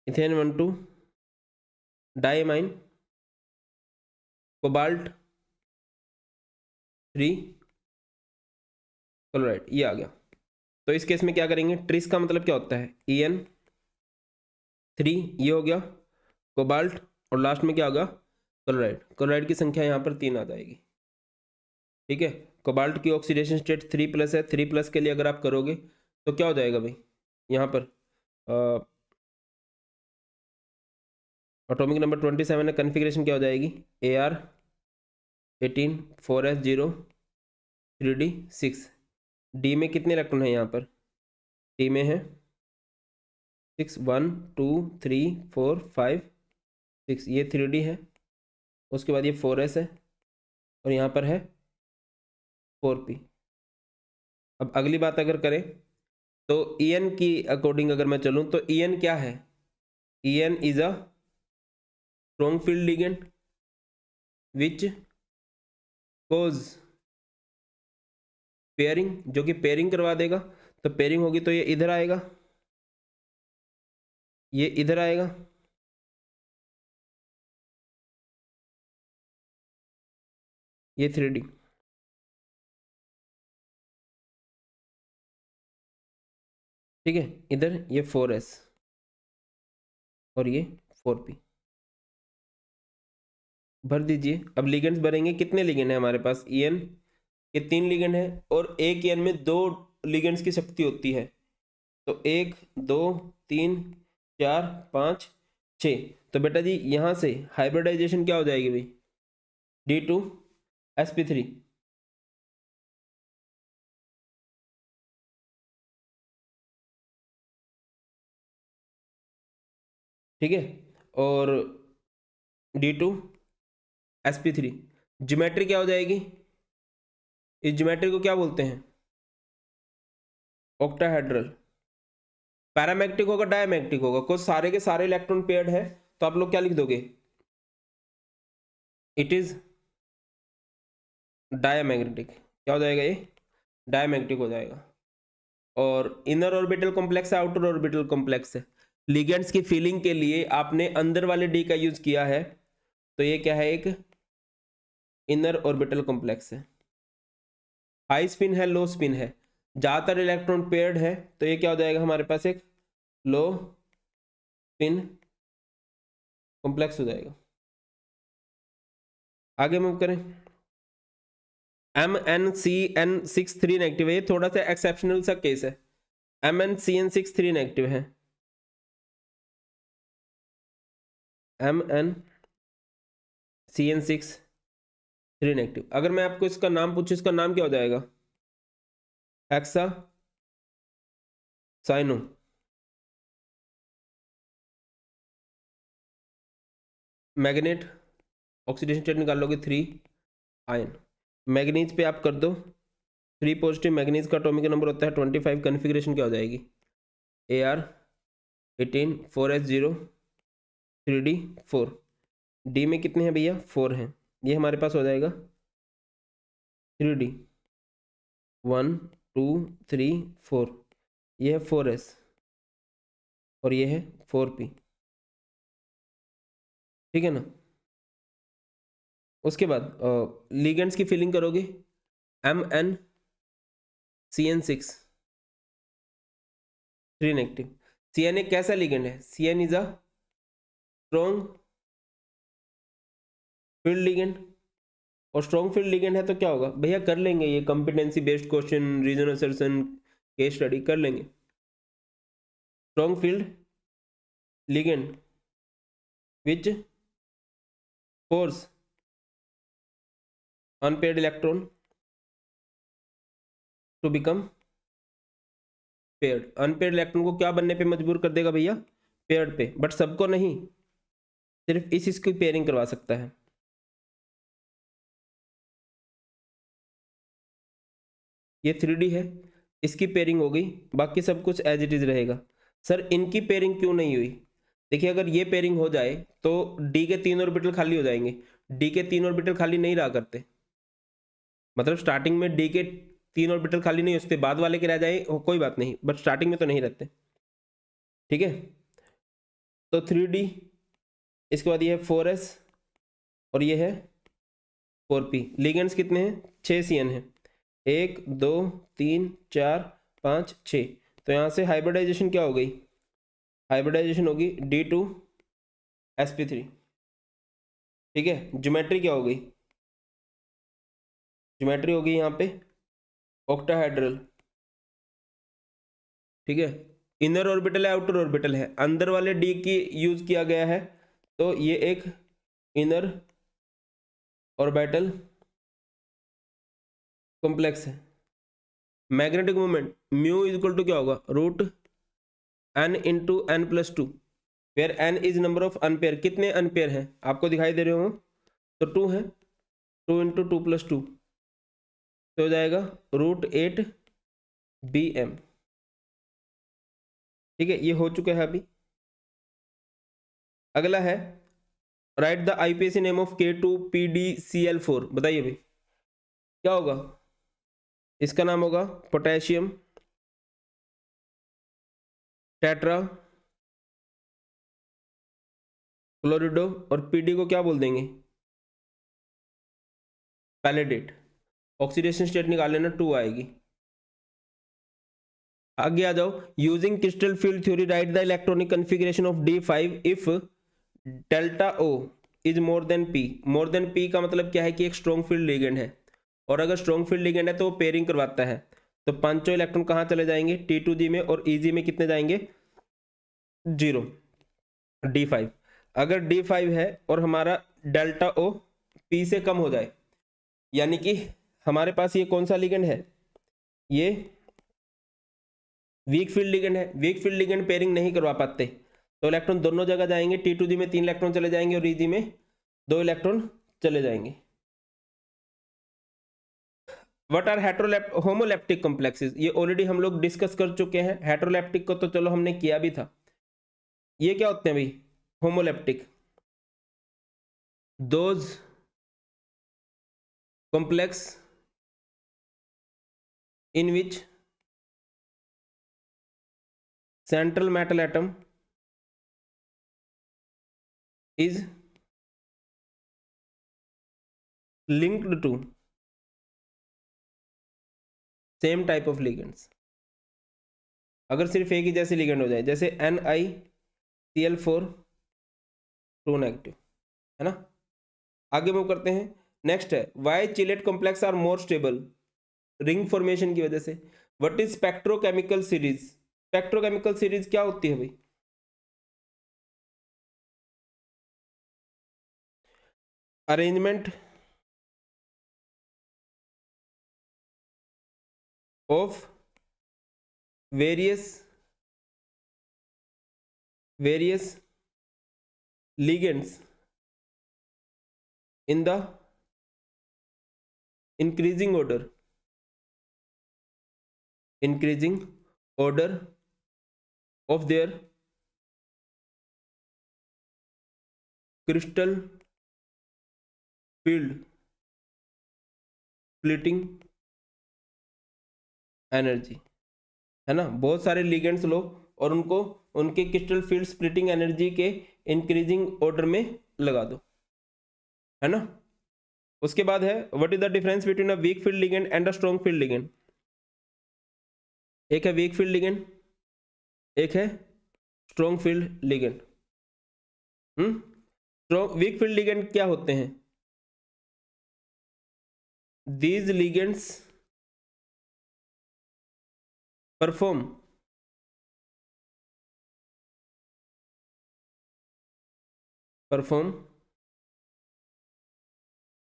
ethane 1,2 diamine cobalt 3 chloride, ये आ गया। तो इस केस में क्या करेंगे, ट्रिस का मतलब क्या होता है, En3, ये हो गया कोबाल्ट, और लास्ट में क्या होगा, क्लोराइड। क्लोराइड की संख्या यहाँ पर 3 आ जाएगी। ठीक है, कोबाल्ट की ऑक्सीडेशन स्टेट 3+ है, 3+ के लिए अगर आप करोगे तो क्या हो जाएगा भाई, यहाँ पर एटॉमिक नंबर 27 है, कन्फिग्रेशन क्या हो जाएगी, Ar18 4s0 3d6। डी में कितने इलेक्ट्रॉन है यहाँ पर, डी में है 6 1 2 3 4 5 6, ये 3d है। उसके बाद ये 4s है और यहाँ पर है 4p। अब अगली बात अगर करें तो En की अकॉर्डिंग अगर मैं चलूँ तो En क्या है, En is a strong field ligand which cause pairing, जो कि पेयरिंग करवा देगा। तो पेयरिंग होगी तो ये इधर आएगा, ये इधर आएगा, ये 3d, ठीक है, इधर ये 4s और ये 4p भर दीजिए। अब लिगेंड्स भरेंगे, कितने लिगेंड है हमारे पास, En के 3 लिगेंड है और एक En में 2 लिगेंड्स की शक्ति होती है। तो 1 2 3 4 5 6। तो बेटा जी यहाँ से हाइब्रिडाइजेशन क्या हो जाएगी भाई, D2sp3। ठीक है, और D2sp3 ज्योमेट्री क्या हो जाएगी, इस ज्योमेट्री को क्या बोलते हैं, ऑक्टाहेड्रल। पैरामैग्नेटिक होगा, डायमैग्नेटिक होगा, कुछ सारे के सारे इलेक्ट्रॉन पेयर्ड है, तो आप लोग क्या लिख दोगे, इट इज डायमैग्नेटिक। क्या हो जाएगा ये, डायमैग्नेटिक हो जाएगा। और इनर ऑर्बिटल कॉम्प्लेक्स है, आउटर ऑर्बिटल कॉम्प्लेक्स है। लिगेंड्स की फीलिंग के लिए आपने अंदर वाले डी का यूज किया है, तो ये क्या है, एक इनर ऑर्बिटल कॉम्प्लेक्स है। हाई स्पिन है, लो स्पिन है, ज्यादातर इलेक्ट्रॉन पेयर्ड है, तो ये क्या हो जाएगा हमारे पास, एक लो स्पिन कॉम्प्लेक्स हो जाएगा। आगे मूव करें, MnCN6 नेगेटिव है, ये थोड़ा सा एक्सेप्शनल सा केस है। MnCN6 नेगेटिव है, MnCN6 नेगेटिव। अगर मैं आपको इसका नाम पूछूं, इसका नाम क्या हो जाएगा, hexacyano. Magnet oxidation state निकाल लोगे 3 आयन। मैग्नीज पे आप कर दो 3 पॉजिटिव, मैग्नीज का एटॉमिक नंबर होता है 25, कन्फिग्रेशन क्या हो जाएगी, Ar18 4s0 3d4। डी में कितने हैं भैया, 4 हैं, ये हमारे पास हो जाएगा 3d 1 2 3 4, ये है 4s और ये है 4p। ठीक है ना। उसके बाद लिगेंड्स की फिलिंग करोगे, MnCN6 नेगेटिव। Cn एक कैसा लिगेंड है, Cn is a strong field ligand और स्ट्रॉन्ग फील्ड लिगेंड है तो क्या होगा भैया, कर लेंगे ये competency based question, reason assertion, case study कर लेंगे। Strong field ligand which force unpaired electron to become paired. Unpaired electron को क्या बनने पे मजबूर कर देगा भैया, पेयर्ड पे, बट सबको नहीं, सिर्फ इसकी पेयरिंग करवा सकता है। ये 3D है, इसकी पेयरिंग हो गई, बाकी सब कुछ एज इट इज रहेगा। सर इनकी पेयरिंग क्यों नहीं हुई, देखिए अगर ये पेयरिंग हो जाए तो डी के 3 ऑर्बिटल खाली हो जाएंगे। डी के 3 ऑर्बिटल खाली नहीं रहा करते, मतलब स्टार्टिंग में डी के 3 ऑर्बिटल खाली नहीं होते, बाद वाले के रह जाए कोई बात नहीं, बट स्टार्टिंग में तो नहीं रहते। ठीक है, तो 3D, इसके बाद ये है 4s और ये है 4p। लिगेंड्स कितने हैं, 6 CN है, 1 2 3 4 5 6। तो यहाँ से हाइब्रिडाइजेशन क्या हो गई, हाइब्रिडाइजेशन होगी D2sp3। ठीक है, ज्योमेट्री क्या हो गई, ज्योमेट्री होगी यहाँ पे ऑक्टाहेड्रल। ठीक है, इनर ऑर्बिटल है आउटर ऑर्बिटल है, अंदर वाले डी की यूज किया गया है, तो ये एक इनर ऑर्बिटल कॉम्प्लेक्स है। Magnetic moment mu is equal to क्या होगा, root n into n plus 2, where n is number of unpair. कितने अनपेयर हैं आपको दिखाई दे रहे हो, तो 2 है, 2 इंटू 2 प्लस 2, तो हो जाएगा √8 BM। ठीक है, ये हो चुका है अभी। अगला है right the IUPAC name of K2PdCl4। बताइए भाई क्या होगा, इसका नाम होगा पोटेशियम टेट्रा क्लोरिडो, और पीडी को क्या बोल देंगे, पैलेडेट। ऑक्सीडेशन स्टेट निकाल लेना, 2 आएगी। आगे आ जाओ, using crystal field theory right the electronic configuration of D5 if delta O is more than P। More than P का मतलब क्या है कि एक स्ट्रॉन्ग फील्ड लिगेंड है, और अगर स्ट्रॉन्ग फील्ड लिगेंड है तो वो पेयरिंग करवाता है, तो पांचों इलेक्ट्रॉन कहाँ चले जाएंगे, T2G में, और EG में कितने जाएंगे, 0। D5, अगर D5 है और हमारा डेल्टा O P से कम हो जाए, यानी कि हमारे पास ये कौन सा लिगेंड है, ये वीक फील्ड लिगेंड है। वीक फील्ड लिगेंड पेयरिंग नहीं करवा पाते, तो इलेक्ट्रॉन दोनों जगह जाएंगे, T2G में 3 इलेक्ट्रॉन चले जाएंगे और EG में 2 इलेक्ट्रॉन चले जाएंगे। व्हाट आर होमोलैप्टिक कॉम्प्लेक्सेस, ये ऑलरेडी हम लोग डिस्कस कर चुके हैं। हेट्रोलैप्टिक को तो चलो हमने किया भी था। ये क्या होते हैं भाई, homoleptic, those complex in which central metal atom is linked to same type of ligands। अगर सिर्फ एक ही जैसे लिगेंड हो जाए, जैसे NiCl4 2 नेगेटिव, है ना। आगे मूव करते हैं, नेक्स्ट है why chelate complex are more stable, ring formation की वजह से। What is spectrochemical series, spectrochemical series क्या होती है भाई, arrangement of various ligands in the increasing order of their crystal field splitting energy, है ना। बहुत सारे लिगेंड्स लो और उनको उनके क्रिस्टल फील्ड स्प्लिटिंग एनर्जी के इंक्रीजिंग ऑर्डर में लगा दो, है ना। उसके बाद है what is the difference between a weak field ligand and a strong field ligand. एक है वीक फील्ड लिगेंड, एक है strong field ligand. Weak field ligand क्या होते हैं, these ligands perform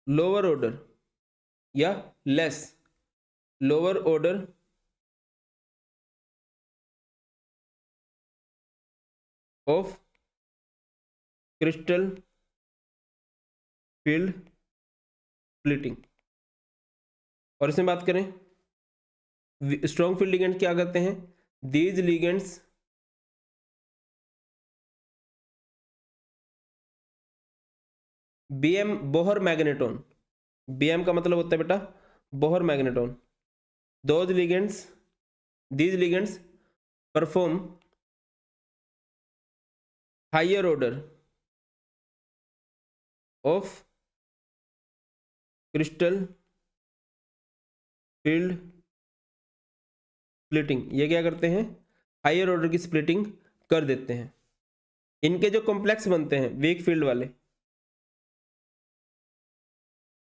lower order या less lower order of crystal field splitting। और इसमें बात करें स्ट्रॉन्ग फील्ड लिगेंड क्या करते हैं, these ligands BM Bohr magneton, BM का मतलब होता है बेटा Bohr magneton, those ligands these ligands perform higher order of crystal field splitting. ये क्या करते हैं, हायर ऑर्डर की स्प्लिटिंग कर देते हैं। इनके जो कॉम्प्लेक्स बनते हैं वीक फील्ड वाले,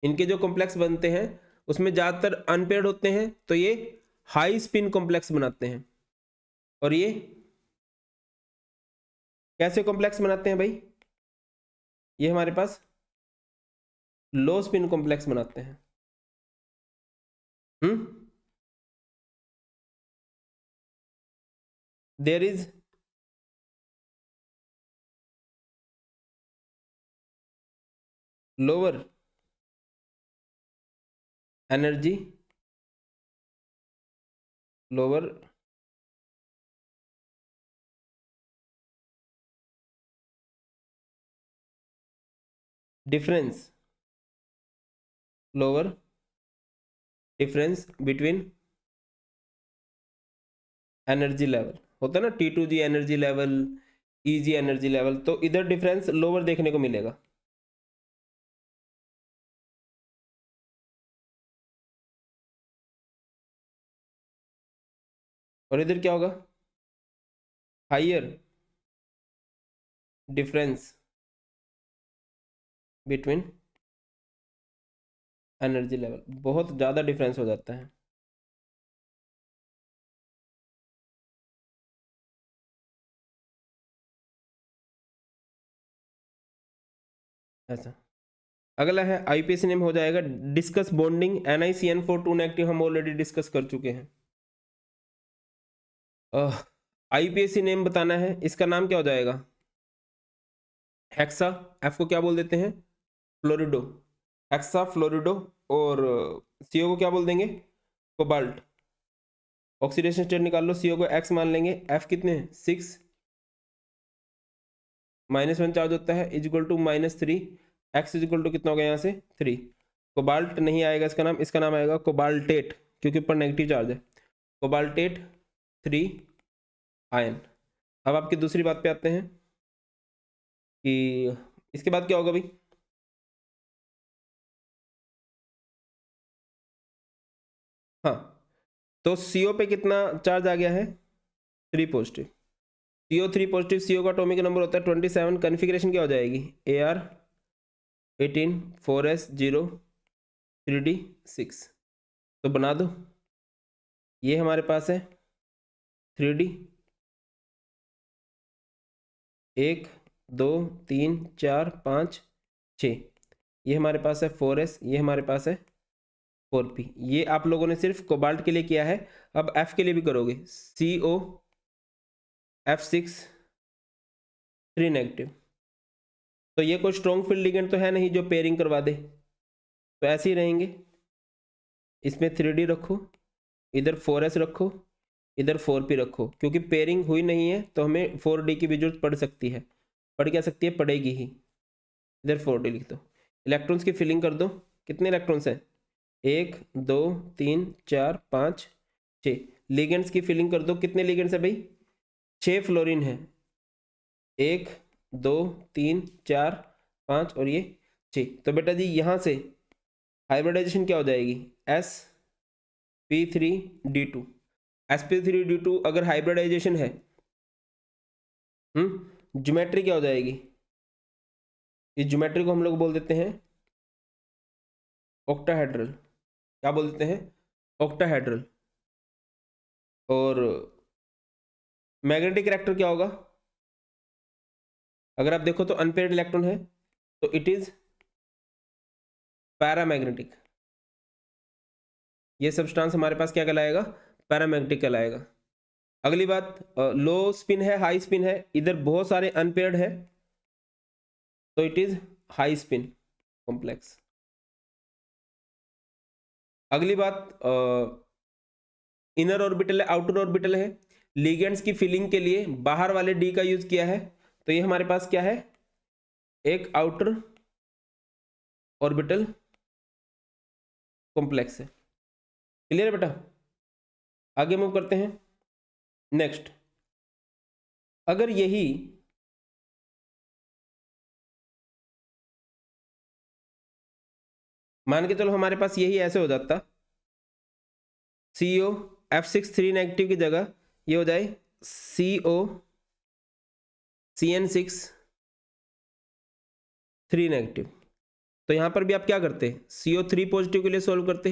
इनके जो कॉम्प्लेक्स बनते हैं उसमें ज़्यादातर अनपेयर्ड होते हैं, तो ये हाई स्पिन कॉम्प्लेक्स बनाते हैं। और ये कैसे कॉम्प्लेक्स बनाते हैं भाई, ये हमारे पास लो स्पिन कॉम्प्लेक्स बनाते हैं। There is lower energy, lower difference, lower difference between energy level, होता है ना T2G energy level, EG energy level, तो इधर डिफरेंस लोअर देखने को मिलेगा। और इधर क्या होगा, higher difference between energy level, बहुत ज़्यादा डिफरेंस हो जाता है। ऐसा अगला है आईपीएसी नेम हो जाएगा डिस्कस बॉन्डिंग NiCN4 नेगेटिव, हम ऑलरेडी डिस्कस कर चुके हैं। आईपीएसी नेम बताना है, इसका नाम क्या हो जाएगा, हेक्सा, एफ को क्या बोल देते हैं फ्लोरिडो, हेक्सा फ्लोरिडो, और सीओ को क्या बोल देंगे कोबाल्ट। ऑक्सीडेशन स्टेट निकाल लो, सीओ को एक्स मान लेंगे, एफ कितने हैं 6, -1 चार्ज होता है equal to -3, x equal to कितना होगा यहाँ से 3। कोबाल्ट नहीं आएगा इसका नाम, इसका नाम आएगा कोबाल्टेट, क्योंकि ऊपर नेगेटिव चार्ज है, कोबाल्टेट 3 आयन। अब आपकी दूसरी बात पे आते हैं कि इसके बाद क्या होगा भाई, हाँ तो CO पे कितना चार्ज आ गया है 3 पॉजिटिव, CO 3 पॉजिटिव, CO का एटॉमिक नंबर होता है 27, कॉन्फ़िगरेशन क्या हो जाएगी AR 18 4s 0 3d 6, तो बना दो, ये हमारे पास है 3d 1 2 3 4 5 6, ये हमारे पास है 4s, ये हमारे पास है 4p। ये आप लोगों ने सिर्फ कोबाल्ट के लिए किया है, अब F के लिए भी करोगे, CO F6 3 नेगेटिव, तो ये कोई स्ट्रॉन्ग फील्ड लिगेंड तो है नहीं जो पेयरिंग करवा दे, तो ऐसे ही रहेंगे, इसमें 3d रखो, इधर 4s रखो, इधर 4p रखो, क्योंकि पेयरिंग हुई नहीं है तो हमें 4d की भी जरूरत पड़ सकती है, पड़ क्या सकती है, पड़ेगी ही। इधर 4d लिख दो, इलेक्ट्रॉन्स की फिलिंग कर दो, कितने इलेक्ट्रॉन्स हैं 1 2 3 4 5 6, लिगेंड्स की फिलिंग कर दो, कितने लिगेंड्स है भाई 6 फ्लोरीन है, 1 2 3 4 5 और ये 6, तो बेटा जी यहाँ से हाइब्रिडाइजेशन क्या हो जाएगी sp3d2, sp3d2 अगर हाइब्रिडाइजेशन है, ज्योमेट्री क्या हो जाएगी, इस ज्योमेट्री को हम लोग बोल देते हैं ऑक्टाहेड्रल, क्या बोलते हैं, ऑक्टाहेड्रल। और मैग्नेटिक रिएक्टर क्या होगा, अगर आप देखो तो अनपेयर्ड इलेक्ट्रॉन है तो इट इज पैरामैग्नेटिक। ये सब्सटेंस हमारे पास क्या कहलाएगा, पैरामैग्नेटिक कहलाएगा। अगली बात, लो स्पिन है, हाई स्पिन है, इधर बहुत सारे अनपेयर्ड है तो it is high spin complex. अगली बात, इनर ऑर्बिटल है, आउटर ऑर्बिटल है, लिगेंड्स की फिलिंग के लिए बाहर वाले डी का यूज किया है, तो ये हमारे पास क्या है, एक आउटर ऑर्बिटल कॉम्प्लेक्स है। क्लियर है बेटा, आगे मूव करते हैं। नेक्स्ट, अगर यही मान के चलो हमारे पास यही ऐसे हो जाता, CO F6 3 नेगेटिव की जगह ये हो जाए CO CN6 3 नेगेटिव, तो यहां पर भी आप क्या करते, CO3 पॉजिटिव के लिए सोल्व करते।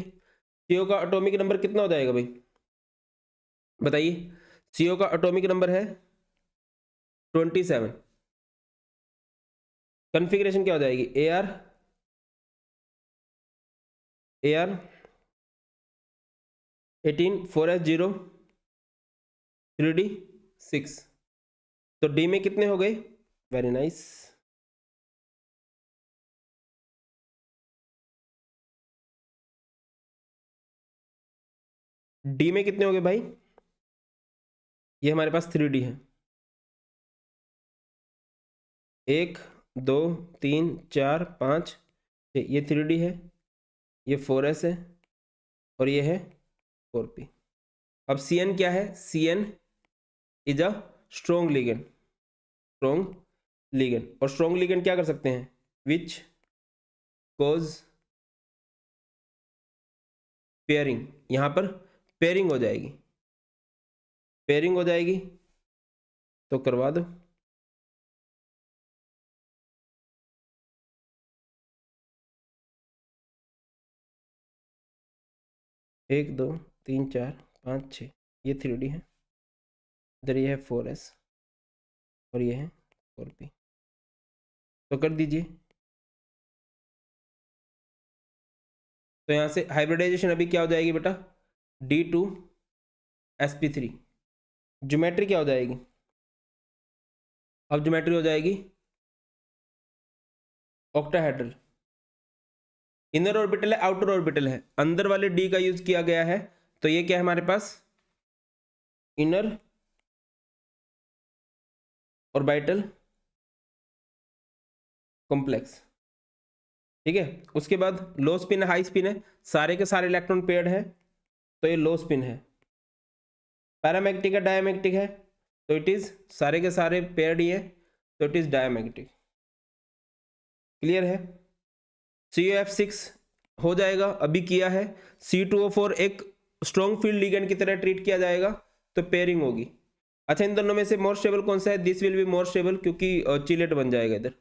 CO का एटॉमिक नंबर कितना हो जाएगा भाई, बताइए। CO का एटॉमिक नंबर है 27। कॉन्फ़िगरेशन क्या हो जाएगी, AR 18 4s0 3d 6, तो डी में कितने हो गए, वेरी नाइस। डी में कितने हो गए भाई, ये हमारे पास 3d है, 1 2 3 4 5, ये 3d है, ये 4s है और ये है 4p। अब Cn क्या है, Cn is a strong ligand, strong ligand, और स्ट्रॉन्ग लिगेंड क्या कर सकते हैं, विच कोज पेयरिंग, यहां पर पेयरिंग हो जाएगी, पेयरिंग हो जाएगी तो करवा दो। एक 2 3 4 5 6, ये 3d है, इधर ये है 4s और ये है 4p, तो कर दीजिए। तो यहां से हाइब्रिडाइजेशन अभी क्या हो जाएगी बेटा, D2sp3, ज्योमेट्री क्या हो जाएगी, अब ज्योमेट्री हो जाएगी ऑक्टाहेड्रल। इनर ऑर्बिटल है, आउटर ऑर्बिटल है, अंदर वाले डी का यूज किया गया है, तो ये क्या है हमारे पास, इनर ऑर्बिटल कॉम्प्लेक्स। ठीक है, उसके बाद लो स्पिन है, हाई स्पिन है, सारे के सारे इलेक्ट्रॉन पेयर्ड है तो ये लो स्पिन है। पैरामैग्नेटिक है, डायमैग्नेटिक है, तो इट इज सारे के सारे पेयर्ड ही है तो इट इज डायमैग्नेटिक। क्लियर है, COF6 हो जाएगा, अभी किया है। C2O4 एक स्ट्रॉन्ग फील्ड लिगेंड की तरह ट्रीट किया जाएगा तो पेयरिंग होगी। अच्छा, इन दोनों में से मोर स्टेबल कौन सा है, this will be more stable, क्योंकि चिलेट बन जाएगा इधर।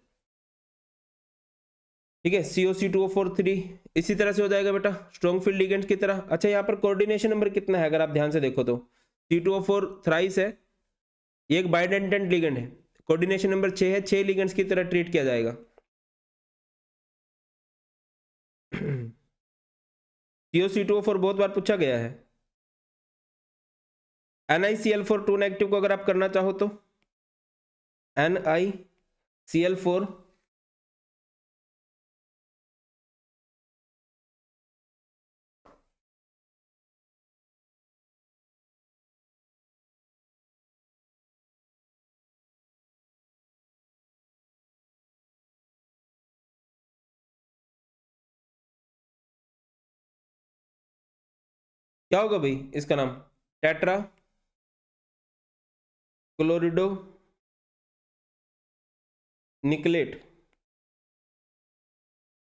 ठीक है, COC2O4 3 इसी तरह से हो जाएगा बेटा, स्ट्रॉन्ग फील्ड लिगेंड की तरह। अच्छा, यहाँ पर कोऑर्डिनेशन नंबर कितना है, अगर आप ध्यान से देखो तो C2O4 थ्राइस है, ये एक बाइडेंटेंट लिगेंड है, कोऑर्डिनेशन नंबर 6 है, 6 लिगेंड्स की तरह ट्रीट किया जाएगा। COC2O4 बहुत बार पूछा गया है। NiCl4 2 नेगेटिव को अगर आप करना चाहो तो NiCl4 क्या होगा भाई, इसका नाम टेट्रा क्लोरिडो निकलेट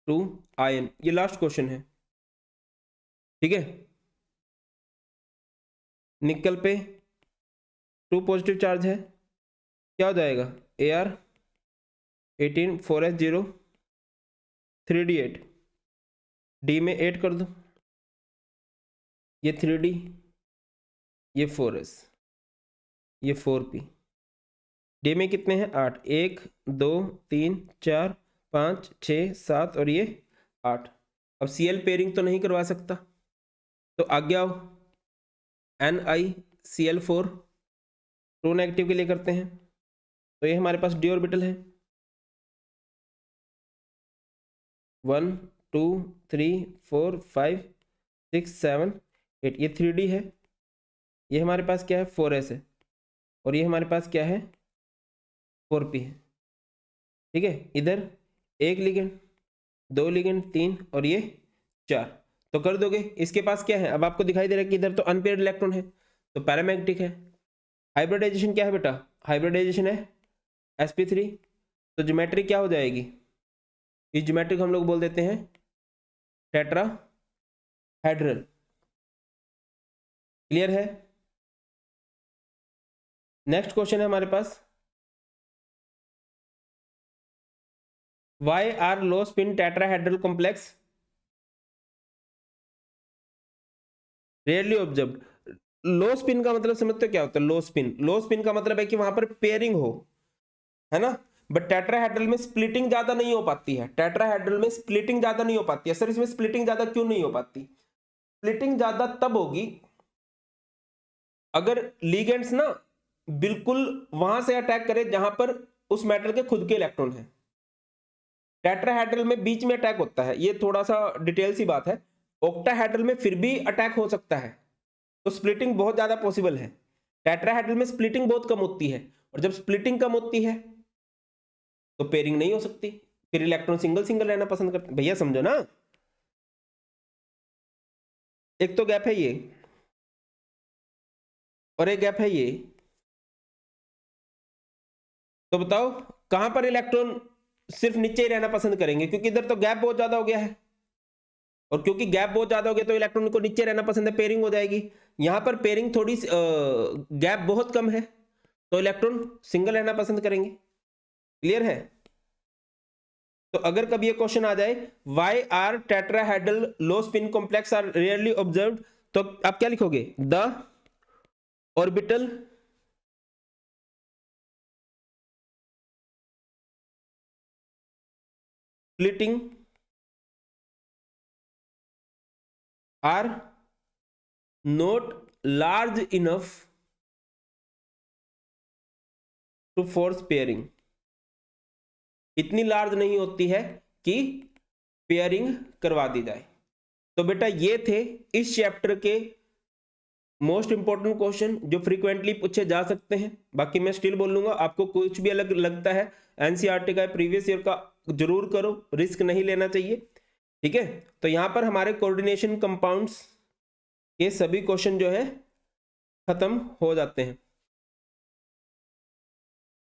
2 आयन, ये लास्ट क्वेश्चन है। ठीक है, निकल पे 2 पॉजिटिव चार्ज है, क्या हो जाएगा, AR 18 4s0 3d8, डी में 8 कर दो, ये 3D, ये 4s, ये 4p। डे में कितने हैं? 8, 1 2 3 4 5 6 7 और ये 8। अब Cl पेयरिंग तो नहीं करवा सकता, तो आगे आओ NiCl4 ट्रू नेगेटिव के लिए करते हैं। तो ये हमारे पास d ऑर्बिटल है, 1 2 3 4 5 6 7 8। ये 3D है, ये हमारे पास क्या है? 4s है, और ये हमारे पास क्या है? 4p है। ठीक है, इधर एक लिगेंड, 2 लिगेंड, 3 और ये 4। तो कर दोगे। इसके पास क्या है? अब आपको दिखाई दे रहा है कि इधर तो अनपेयर्ड इलेक्ट्रॉन है, तो पैरामैग्नेटिक है। हाइब्रिडाइजेशन क्या है बेटा? हाइब्रिडाइजेशन है sp3। तो ज्योमेट्री क्या हो जाएगी? इस ज्योमेट्री को हम लोग बोल देते हैं टेट्राहेड्रल। क्लियर है? नेक्स्ट क्वेश्चन है हमारे पास, why are low spin tetrahedral complex rarely observed? Low spin का मतलब समझते हो क्या होता है? लो स्पिन का मतलब है कि वहां पर पेयरिंग हो, है ना। बट टेट्राहेड्रल में स्प्लिटिंग ज्यादा नहीं हो पाती है। टेट्राहेड्रल में स्प्लिटिंग ज्यादा नहीं हो पाती है। सर इसमें स्प्लिटिंग ज्यादा क्यों नहीं हो पाती? स्प्लिटिंग ज्यादा तब होगी अगर लिगेंड्स ना बिल्कुल वहां से अटैक करे जहां पर उस मेटल के खुद के इलेक्ट्रॉन है। टेट्राहेड्रल में बीच में अटैक होता है, ये थोड़ा सा डिटेल सी बात है। ऑक्टाहेड्रल में फिर भी अटैक हो सकता है, तो स्प्लिटिंग बहुत ज्यादा पॉसिबल है। टेट्राहेड्रल में स्प्लिटिंग बहुत कम होती है, और जब स्प्लिटिंग कम होती है तो पेयरिंग नहीं हो सकती, फिर इलेक्ट्रॉन सिंगल सिंगल रहना पसंद करते हैं। भैया समझो ना, एक तो गैप है ये, और एक गैप है ये। तो बताओ कहां पर इलेक्ट्रॉन सिर्फ नीचे ही रहना पसंद करेंगे? क्योंकि इधर तो गैप बहुत ज्यादा हो गया है, और क्योंकि गैप बहुत ज्यादा हो गया तो इलेक्ट्रॉन को नीचे रहना पसंद है, पेयरिंग हो जाएगी। यहां पर पेयरिंग थोड़ी गैप बहुत कम है, तो इलेक्ट्रॉन सिंगल रहना पसंद करेंगे। क्लियर है? तो अगर कभी ये क्वेश्चन आ जाए, why are tetrahedral low spin complex are rarely observed, तो आप क्या लिखोगे? The orbital splitting are not large enough to force pairing। इतनी लार्ज नहीं होती है कि पेयरिंग करवा दी जाए। तो बेटा ये थे इस चैप्टर के मोस्ट इंपॉर्टेंट क्वेश्चन जो फ्रीक्वेंटली पूछे जा सकते हैं। बाकी मैं स्टिल बोल लूंगा, आपको कुछ भी अलग लगता है एनसीईआरटी का प्रीवियस ईयर का जरूर करो, रिस्क नहीं लेना चाहिए। ठीक है, तो यहां पर हमारे कोऑर्डिनेशन कंपाउंड्स के सभी क्वेश्चन जो है खत्म हो जाते हैं।